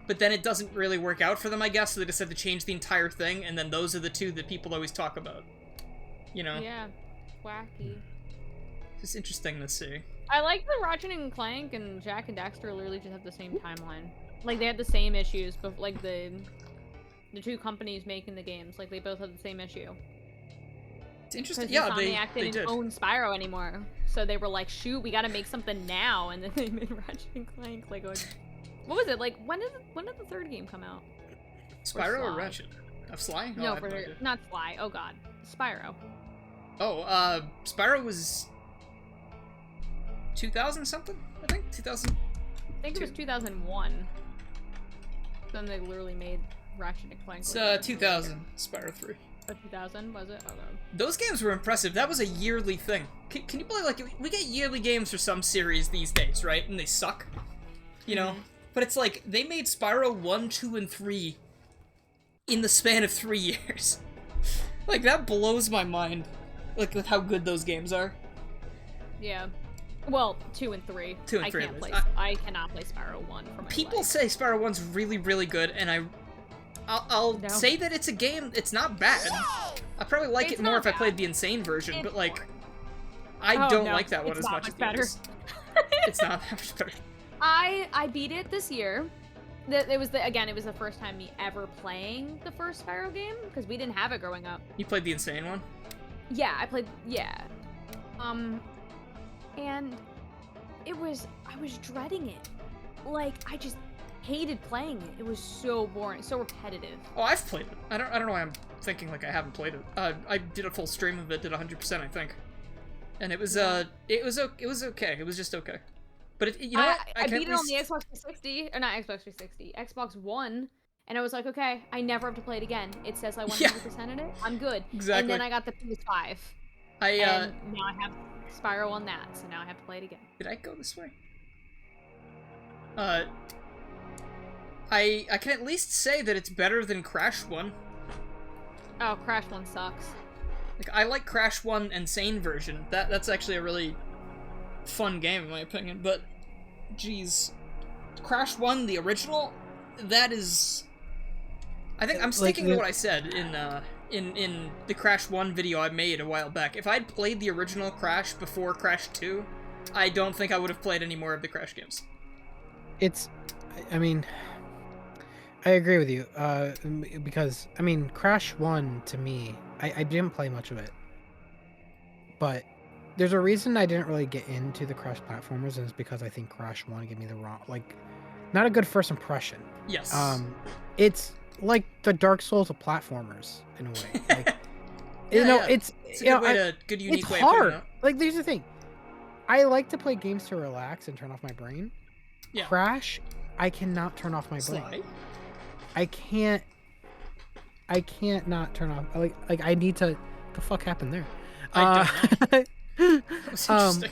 but then it doesn't really work out for them, I guess. So they just had to change the entire thing, and then those are the two that people always talk about. You know, Yeah, wacky. it's interesting to see. I like that Ratchet and Clank and Jack and Daxter literally just have the same timeline. Like they had the same issues, but like the two companies making the games, like they both had the same issue. It's interesting. Because Yeah, Insomniac they didn't did. own Spyro anymore, so they were like, "Shoot, we got to make something now," and then they made Ratchet and Clank. Like, what was it? Like, when did the third game come out? Spyro or Sly? Ratchet? Of Sly? Oh, I No, have for no idea. not Sly. Oh God, Spyro. Oh, Spyro was 2000 something, I think. 2000. I think it was 2001. Then they literally made Ratchet and Clank. It's like, 2000. Spyro 3. Or 2000 was it? Okay. Those games were impressive. That was a yearly thing. Can you believe, like, we get yearly games for some series these days, right? And they suck. You know? But it's like, they made Spyro 1, 2, and 3 in the span of 3 years. Like, that blows my mind. Like, with how good those games are. Yeah. Well, 2 and 3. 2 and 3 I can't at play. least. I cannot play Spyro 1 for my People life. say Spyro 1's really, really good, and I'll No. say that it's a game, it's not bad. I probably like It's it more not if I bad. played the insane version, but like, I Oh, don't no, like that one it's as not much as much the better. others. It's not that much better. I beat it this year. It was the first time me ever playing the first Spyro game because we didn't have it growing up. You played the insane one? Yeah, I played. Yeah. And I was dreading it. Like I just hated playing it. It was so boring, so repetitive. Oh, I've played it. I don't know why I'm thinking like I haven't played it. I did a full stream of it, did 100%, I think. And it was okay. It was just okay. But you know what? I can beat at it on least- the Xbox 360, or not Xbox 360, Xbox One, and I was like, okay, I never have to play it again. It says I 100% in it. I'm good. Exactly. And then I got the PS5, and now I have Spyro on that, so now I have to play it again. Did I go this way? I can at least say that it's better than Crash 1. Oh, Crash 1 sucks. Like, I like Crash 1 Insane version. That's actually a really fun game in my opinion, but geez. Crash 1, the original, that is... I think I'm sticking to what I said in the Crash 1 video I made a while back. If I'd played the original Crash before Crash 2, I don't think I would have played any more of the Crash games. I mean, I agree with you, because, I mean, Crash 1, to me, I didn't play much of it, but there's a reason I didn't really get into the Crash platformers, and it's because I think Crash 1 gave me the wrong, like, not a good first impression. Yes. It's like the Dark Souls of platformers, in a way. Like, Yeah. it's a good unique it's way of putting hard. it. Like, there's the thing. I like to play games to relax and turn off my brain. Yeah. Crash, I cannot turn off my brain. Sly. I can't not turn off. Like I need to. The fuck happened there? I don't know. That's interesting.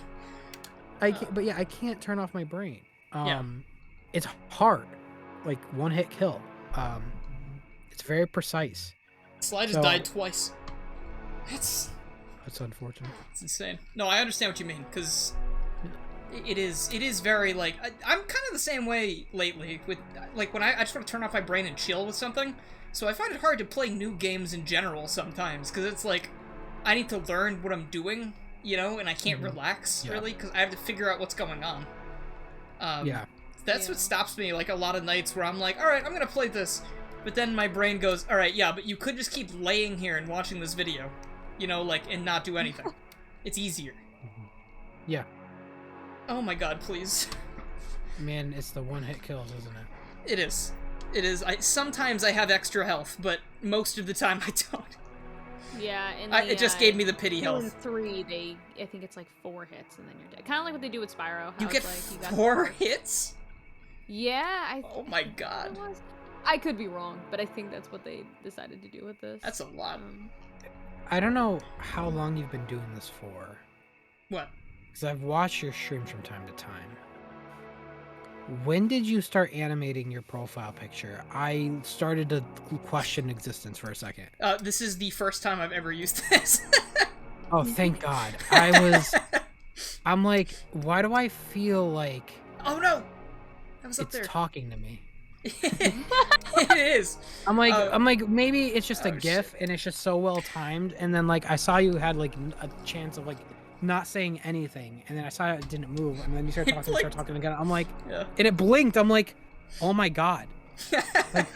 I can't, but yeah, I can't turn off my brain. Yeah. It's hard, like one hit kill. It's very precise. Sly just So- died twice. It's That's unfortunate. It's insane. No, I understand what you mean, because it is very, like, I'm kind of the same way lately, with, like, when I just want to turn off my brain and chill with something, so I find it hard to play new games in general sometimes, because it's like, I need to learn what I'm doing, you know, and I can't relax, really, because I have to figure out what's going on. That's what stops me, like, a lot of nights where I'm like, alright, I'm gonna play this, but then my brain goes, alright, yeah, but you could just keep laying here and watching this video, you know, like, and not do anything. It's easier. Yeah. Oh my god, please. Man, it's the one-hit kills, isn't it? It is. It is. Sometimes I have extra health, but most of the time I don't. Yeah, and it just gave me the pity 2 health. and 3, I think it's like 4 hits and then you're dead. Kind of like what they do with Spyro. How You get it's like, you got 4 hits? Yeah, Oh my god. I could be wrong, but I think that's what they decided to do with this. That's a lot. I don't know how long you've been doing this for. What? Because I've watched your streams from time to time. When did you start animating your profile picture? I started to question existence for a second. This is the first time I've ever used this. Oh, thank God. I'm like, why do I feel like... Oh no! That was up it's there. talking to me. It is. I'm like, maybe it's just a GIF shit. and it's just so well timed. And then like I saw you had like a chance of like not saying anything, and then I saw it didn't move, and then you start talking again. I'm like, yeah. And it blinked. I'm like, oh my God. Like,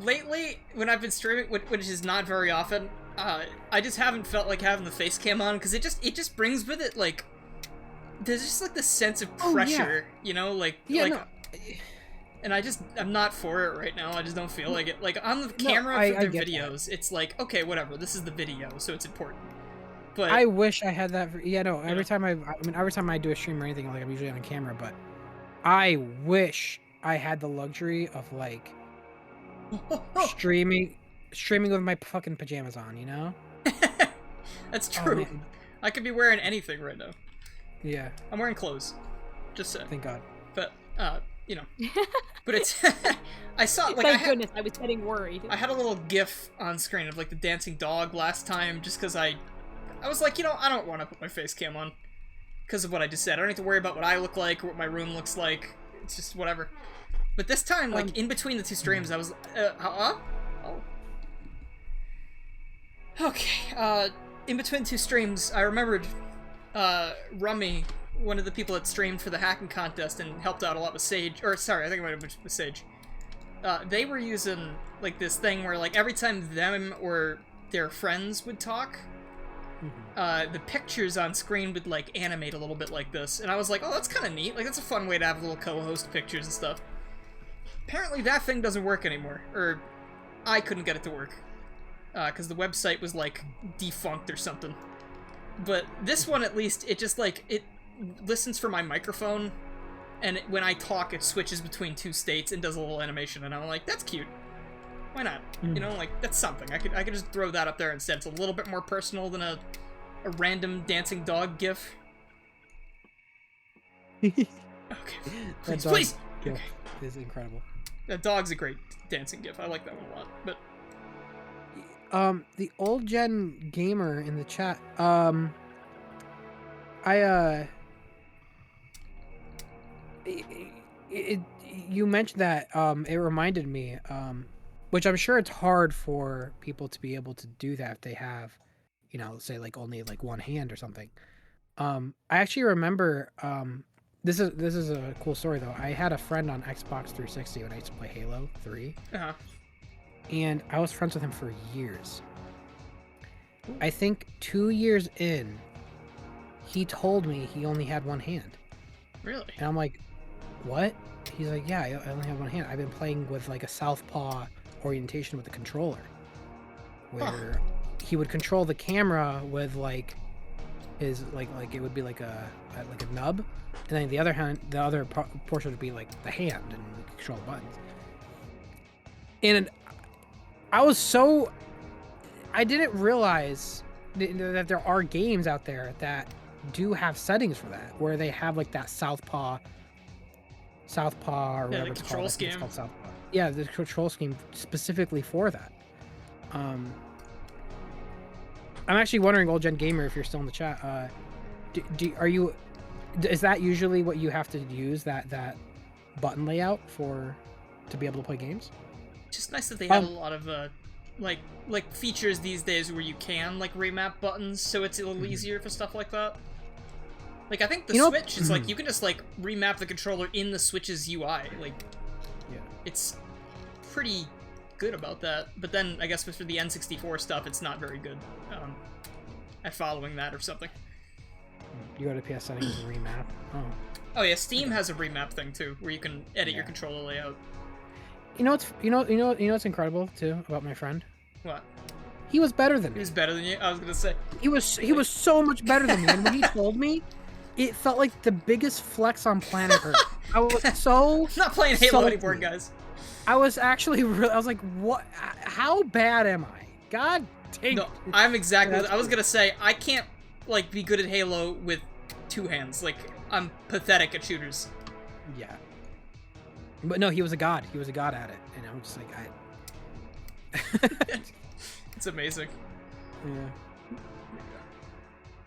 lately when I've been streaming, which is not very often, I just haven't felt like having the face cam on because it just brings with it like there's just like this sense of pressure, you know, like and I'm not for it right now. I just don't feel like it. Like on the camera for their videos, it's like, okay, whatever. This is the video, so it's important. But I wish I had that. Every time every time I do a stream or anything, like I'm usually on camera, but I wish I had the luxury of like streaming with my fucking pajamas on, you know? That's true. Oh, I could be wearing anything right now. Yeah. I'm wearing clothes. Just saying. Thank God. But you know. But it's I saw like Thank goodness, I was getting worried. I had a little GIF on screen of like the dancing dog last time just because I was like, you know, I don't want to put my face cam on because of what I just said. I don't need to worry about what I look like or what my room looks like. It's just whatever. But this time, like, in between the two streams, I was, oh. Okay, in between two streams, I remembered, Rummy, one of the people that streamed for the hacking contest and helped out a lot with Sage, or, sorry, I think it might have been with Sage. They were using, like, this thing where, like, every time them or their friends would talk, the pictures on screen would, like, animate a little bit like this. And I was like, oh, that's kind of neat. Like, that's a fun way to have little co-host pictures and stuff. Apparently that thing doesn't work anymore. Or, I couldn't get it to work. Because the website was, like, defunct or something. But this one, at least, it just, like, it listens for my microphone. And when I talk, it switches between two states and does a little animation. And I'm like, that's cute. Why not? You know, like, that's something. I could just throw that up there instead. It's a little bit more personal than a random dancing dog gif. Okay. Please! GIF is incredible. That dog's a great dancing gif. I like that one a lot. But the old gen gamer in the chat, you mentioned that, it reminded me, which I'm sure it's hard for people to be able to do that if they have, you know, say like only like one hand or something. I actually remember, this is a cool story though. I had a friend on Xbox 360 when I used to play Halo 3. Uh-huh. And I was friends with him for years. I think 2 years in, he told me he only had one hand. Really? And I'm like, what? He's like, yeah, I only have one hand. I've been playing with like a southpaw orientation with the controller, where he would control the camera with like his like it would be like a nub, and then the other portion would be like the hand and control the buttons. And I didn't realize that there are games out there that do have settings for that, where they have like that southpaw or whatever the it's control called. scheme. It's called southpaw. Yeah, the control scheme specifically for that. I'm actually wondering, Old Gen Gamer, if you're still in the chat. Are you? Is that usually what you have to use, that button layout to be able to play games? Just nice that they have a lot of like features these days where you can like remap buttons, so it's a little easier for stuff like that. Like I think the Switch is like you can just like remap the controller in the Switch's UI. Like, yeah, it's pretty good about that. But then I guess for the N64 stuff, it's not very good at following that or something. You go to PS settings and remap. Oh yeah, Steam has a remap thing too, where you can edit your controller layout. You know what's incredible too about my friend? What? He was better than me. He was better than you? I was gonna say. He was so much better than me, and when he told me, it felt like the biggest flex on planet Earth. I was so I'm not playing Halo anymore, guys. I was actually I was like, what? How bad am I? God dang. No, I'm exactly. I was gonna say I can't like be good at Halo with two hands. Like I'm pathetic at shooters. Yeah. But no, he was a god. He was a god at it, and I'm just like, It's amazing. Yeah.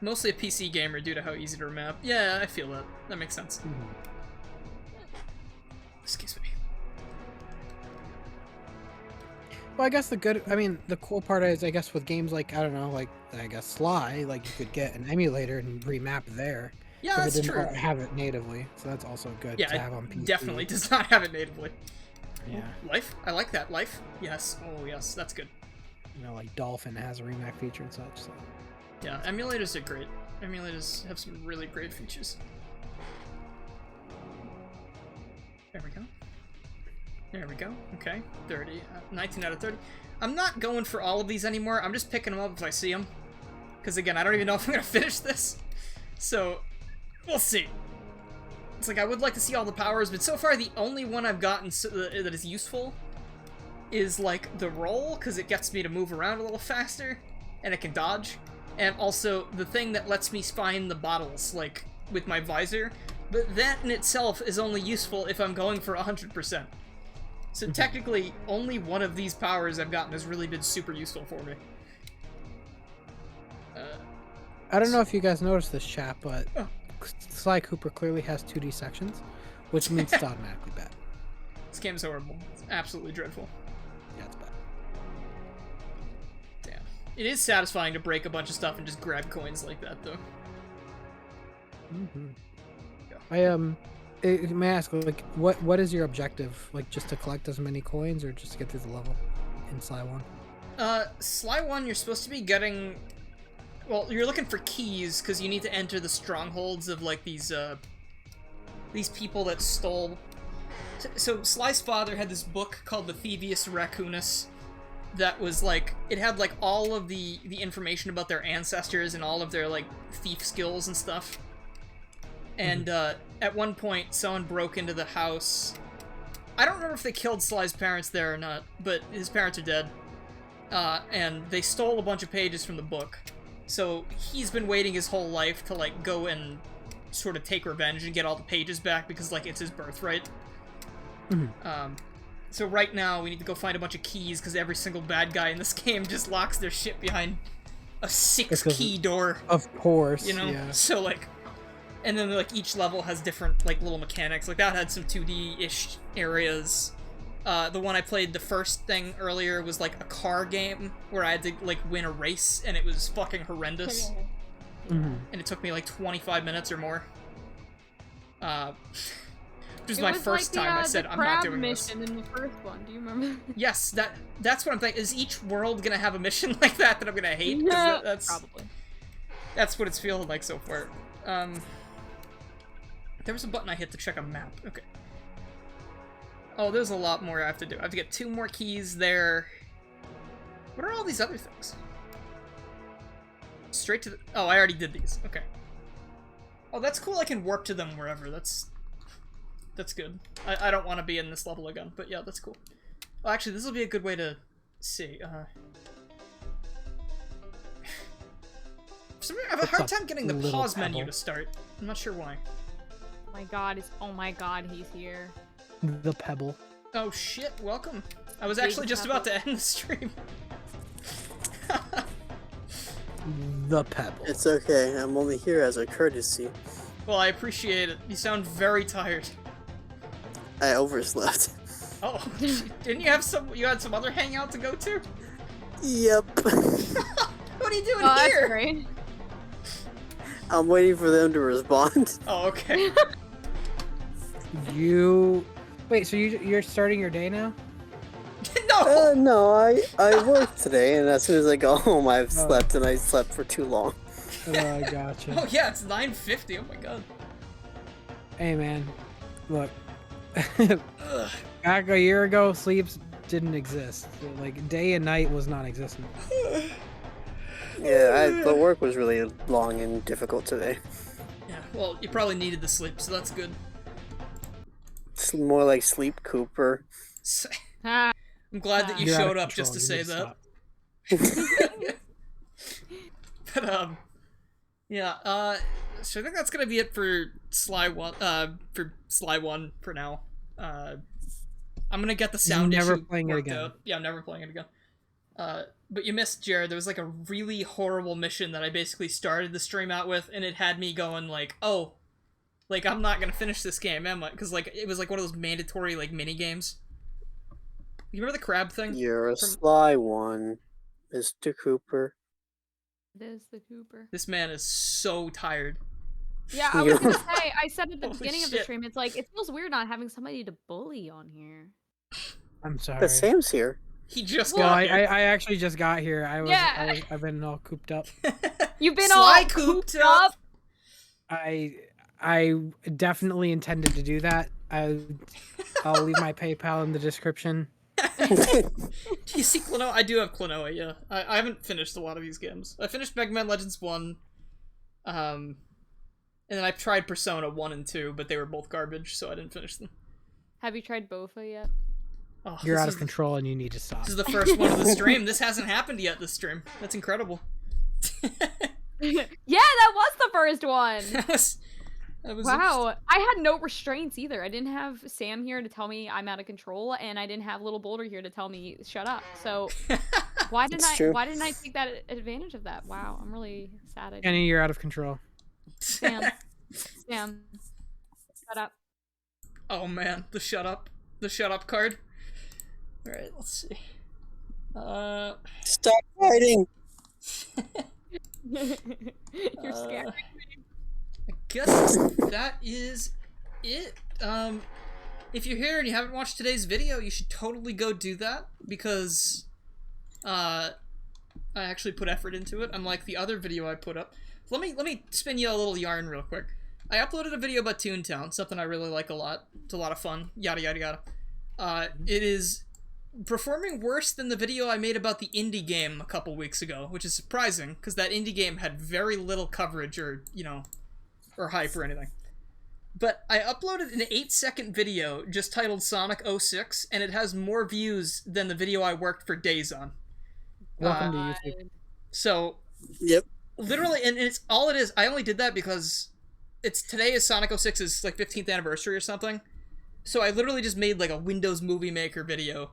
Mostly a PC gamer due to how easy to remap. Yeah, I feel that. That makes sense. Excuse me. Well, I guess the cool part is, I guess, with games like, I don't know, like, I guess Sly, like, you could get an emulator and remap there. Yeah, that's it didn't true. have it natively, so that's also good to have on PC. Definitely does not have it natively. Yeah. Life? I like that. Life? Yes. Oh, yes. That's good. You know, like Dolphin has a remap feature and such, so. Yeah, emulators are great. Emulators have some really great features. There we go. There we go. Okay. 30. 19 out of 30. I'm not going for all of these anymore. I'm just picking them up if I see them. Because, again, I don't even know if I'm going to finish this. So, we'll see. It's like I would like to see all the powers, but so far the only one I've gotten that is useful is, like, the roll, because it gets me to move around a little faster, and it can dodge. And also the thing that lets me find the bottles, like, with my visor. But that in itself is only useful if I'm going for 100%. So technically, only one of these powers I've gotten has really been super useful for me. I don't know if you guys noticed this, chat, but Sly Cooper clearly has 2D sections, which means it's automatically bad. This game's horrible. It's absolutely dreadful. Yeah, it's bad. Damn. It is satisfying to break a bunch of stuff and just grab coins like that, though. May I ask, like, what is your objective? Like, just to collect as many coins, or just to get through the level in Sly 1? Sly 1, you're supposed to be getting... Well, you're looking for keys, because you need to enter the strongholds of, like, these people that stole... So, Sly's father had this book called the Thievius Raccoonus that was, like... It had, like, all of the information about their ancestors and all of their, like, thief skills and stuff. And, at one point, someone broke into the house. I don't remember if they killed Sly's parents there or not, but his parents are dead. And they stole a bunch of pages from the book. So he's been waiting his whole life to, like, go and sort of take revenge and get all the pages back because, like, it's his birthright. So right now, we need to go find a bunch of keys because every single bad guy in this game just locks their shit behind a 6-key door. Of course, you know? yeah. So, like... And then, like, each level has different, like, little mechanics. Like, that had some 2D-ish areas. The one I played the first thing earlier was, like, a car game where I had to, like, win a race, and it was fucking horrendous. And it took me, like, 25 minutes or more. Which was my first time I said, I'm not doing this. Mission in the first one. Do you remember? Yes, that's what I'm thinking. Is each world gonna have a mission like that I'm gonna hate? No, that's probably. That's what it's feeling like so far. There was a button I hit to check a map. Okay. Oh, there's a lot more I have to do. I have to get 2 more keys there. What are all these other things? Straight to the... Oh, I already did these. Okay. Oh, that's cool. I can warp to them wherever. That's good. I don't want to be in this level again, but yeah, that's cool. Well, actually, this will be a good way to see. For some reason, I have a hard time getting the pause menu to start. I'm not sure why. Oh my god, he's here. The Pebble. Oh shit, welcome. I was actually just about to end the stream. the pebble. It's okay. I'm only here as a courtesy. Well, I appreciate it. You sound very tired. I overslept. Oh, didn't you have you had some other hangout to go to? Yep. What are you doing Oh, that's here? great. I'm waiting for them to respond. Oh, okay. Wait, so you're starting your day now? No! No, I worked today, and as soon as I go home, I've slept, and I slept for too long. Oh, I gotcha. Oh yeah, it's 9:50. Oh my god. Hey man, look. Ugh. Back a year ago, sleeps didn't exist. Like day and night was non-existent. Yeah, the work was really long and difficult today. Yeah, well, you probably needed the sleep, so that's good. It's more like Sleep Cooper. Ah, I'm glad that you You're out of showed up control, just to you say need to that. stop. But yeah, so I think that's gonna be it for Sly 1, for now. I'm gonna get the sound Never issue playing it worked again. out. Yeah, I'm never playing it again. But you missed, Jared. There was like a really horrible mission that I basically started the stream out with, and it had me going like, oh, like I'm not gonna finish this game, am I? Because like it was like one of those mandatory like mini games. You remember the crab thing? You're a sly one, Mr. Cooper. it is the Cooper. This man is so tired. Yeah, I was gonna say, I said at the Holy beginning of the shit. stream, it's like, it feels weird not having somebody to bully on here. I'm sorry. But Sam's here. He just No, got I here. actually just got here. Yeah. I've been all cooped up. You've been Sly all cooped cooped up. I definitely intended to do that. I'll leave my PayPal in the description. Do you see Klonoa? I do have Klonoa, yeah. I haven't finished a lot of these games. I finished Mega Man Legends 1, and then I tried Persona 1 and 2, but they were both garbage, so I didn't finish them. Have you tried Bofa yet? Oh, You're this out is- of control and you need to stop. This is the first one of the stream. This hasn't happened yet, this stream. That's incredible. Yeah, that was the first one! that was Wow, I had no restraints either. I didn't have Sam here to tell me I'm out of control, and I didn't have Little Boulder here to tell me shut up. So why didn't It's true. why didn't I take that advantage of that? Wow, I'm really sad. I Kenny, you're out of control. Sam, shut up. Oh man, the shut up card. All right, let's see. Stop fighting! You're scared. I guess that is it. If you're here and you haven't watched today's video, you should totally go do that, because I actually put effort into it, unlike the other video I put up. Let me spin you a little yarn real quick. I uploaded a video about Toontown, something I really like a lot. It's a lot of fun. Yada yada yada. It is performing worse than the video I made about the indie game a couple weeks ago, which is surprising, because that indie game had very little coverage or, or hype or anything. But I uploaded an 8-second video just titled Sonic 06, and it has more views than the video I worked for days on. Welcome to YouTube. So, Yep. literally, and it's all it is. I only did that because today is Sonic 06's like 15th anniversary or something. So I literally just made like a Windows Movie Maker video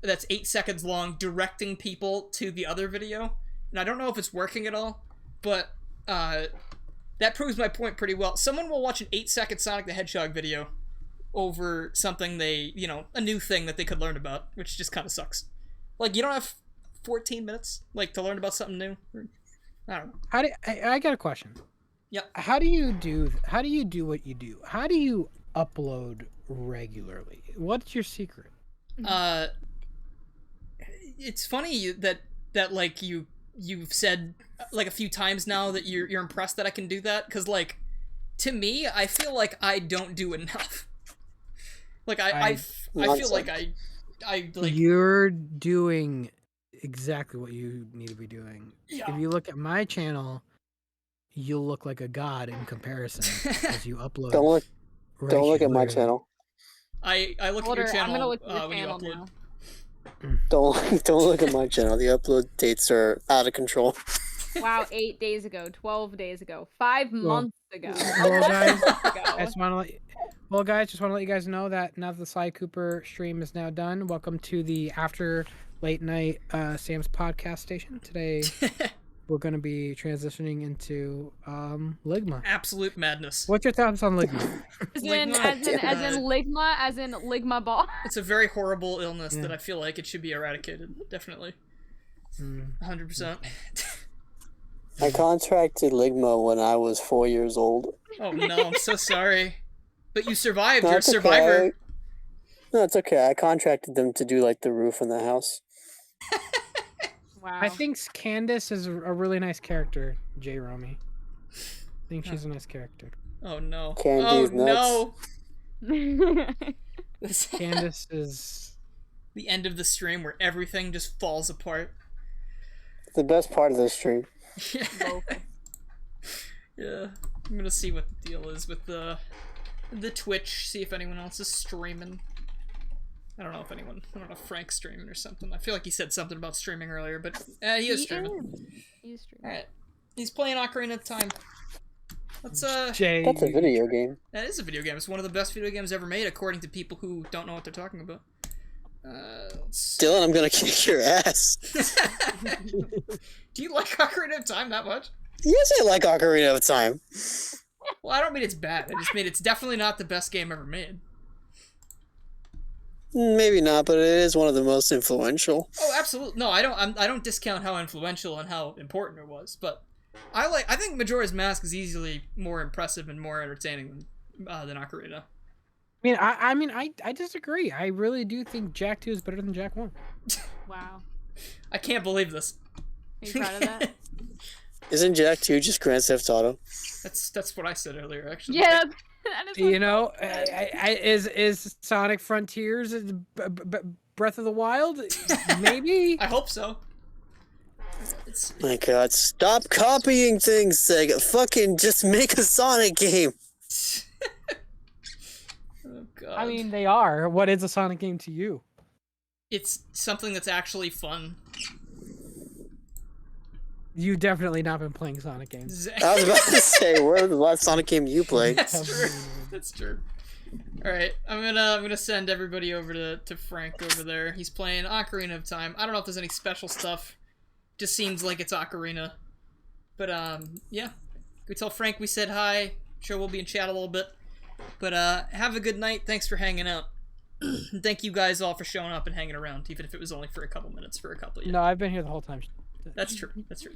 that's 8 seconds long, directing people to the other video. And I don't know if it's working at all, but that proves my point pretty well. Someone will watch an 8-second Sonic the Hedgehog video over something they, a new thing that they could learn about, which just kind of sucks. Like, you don't have 14 minutes, like, to learn about something new? I don't know. I got a question. Yep. How do you do what you do? How do you upload regularly? What's your secret? It's funny that like you've said like a few times now that you're impressed that I can do that, because like to me I feel like I don't do enough. Like I feel like I like you're doing exactly what you need to be doing. Yeah. If you look at my channel, you'll look like a god in comparison as you upload. Don't look at my regularly. channel. I look at your channel I'm gonna look at your when you channel upload. now. Don't look at my channel. The upload dates are out of control. Wow, 8 days ago, 12 days ago, 5 months ago. Well, guys, 11 months ago. I just want to let you guys know that now that the Sly Cooper stream is now done, welcome to the after late night Sam's podcast station. Today we're gonna be transitioning into Ligma. Absolute madness. What's your thoughts on Ligma? As Ligma, in Ligma, as in Ligma ball. It's a very horrible illness Yeah. that I feel like it should be eradicated. Definitely. 100%. I contracted Ligma when I was 4 years old. Oh no, I'm so sorry. But you survived. No, You're a it's okay. survivor. No, it's okay. I contracted them to do like the roof in the house. Wow. I think Candace is a really nice character, J. Romy. I think she's a nice character. Oh no. Candy's Oh no. Candace is The end of the stream where everything just falls apart. The best part of this stream. Yeah. I'm gonna see what the deal is with the Twitch, see if anyone else is streaming. I don't know if Frank's streaming or something. I feel like he said something about streaming earlier, but he is streaming. He is streaming. Alright. He's playing Ocarina of Time. Let's Jay. That's a video game. That is a video game. It's one of the best video games ever made, according to people who don't know what they're talking about. Let's... Dylan, I'm gonna kick your ass. Do you like Ocarina of Time that much? Yes, I like Ocarina of Time. Well, I don't mean it's bad. I just mean it's definitely not the best game ever made. Maybe not, but it is one of the most influential. Oh, absolutely. No, I don't discount how influential and how important it was, but I think Majora's Mask is easily more impressive and more entertaining than Ocarina. I mean, I disagree. I really do think Jack 2 is better than Jack 1. Wow. I can't believe this. Are you proud of that? Isn't Jack 2 just Grand Theft Auto? That's what I said earlier, actually. Yeah. That is You know, is Sonic Frontiers Breath of the Wild? Maybe. I hope so. It's, My God, stop copying things, Sega. Fucking just make a Sonic game. oh god. I mean, they are. What is a Sonic game to you? it's something that's actually fun. You definitely not been playing Sonic games. I was about to say, where was the last Sonic game you played? That's true. That's true. All right, I'm gonna send everybody over to Frank over there. He's playing Ocarina of Time. I don't know if there's any special stuff. Just seems like it's Ocarina. But yeah. We tell Frank we said hi. Sure, we'll be in chat a little bit. But have a good night. Thanks for hanging out. Thank you guys all for showing up and hanging around, even if it was only for a couple minutes for a couple of you. No, I've been here the whole time. That's true. That's true.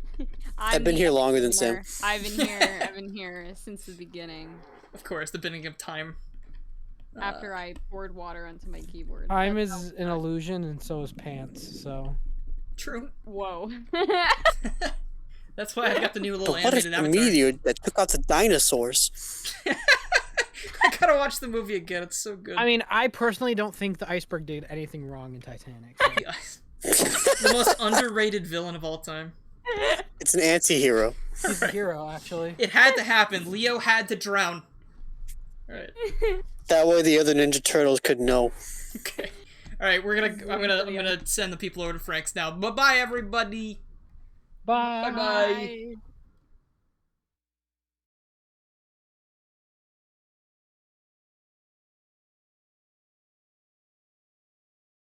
I've been here longer than Sam. I've been here since the beginning. Of course, the beginning of time. After I poured water onto my keyboard. Time That's is how- an illusion, and so is pants. So. True. Whoa. That's why I got the new little But what is animated the avatar. meteor that took out the dinosaurs? I gotta watch the movie again. It's so good. I mean, I personally don't think the iceberg did anything wrong in Titanic. So. The most underrated villain of all time. It's an anti-hero. He's a hero, actually. It had to happen. Leo had to drown. Alright. That way the other Ninja Turtles could know. Okay. Alright, I'm gonna send the people over to Frank's now. Bye bye everybody. Bye. Bye bye.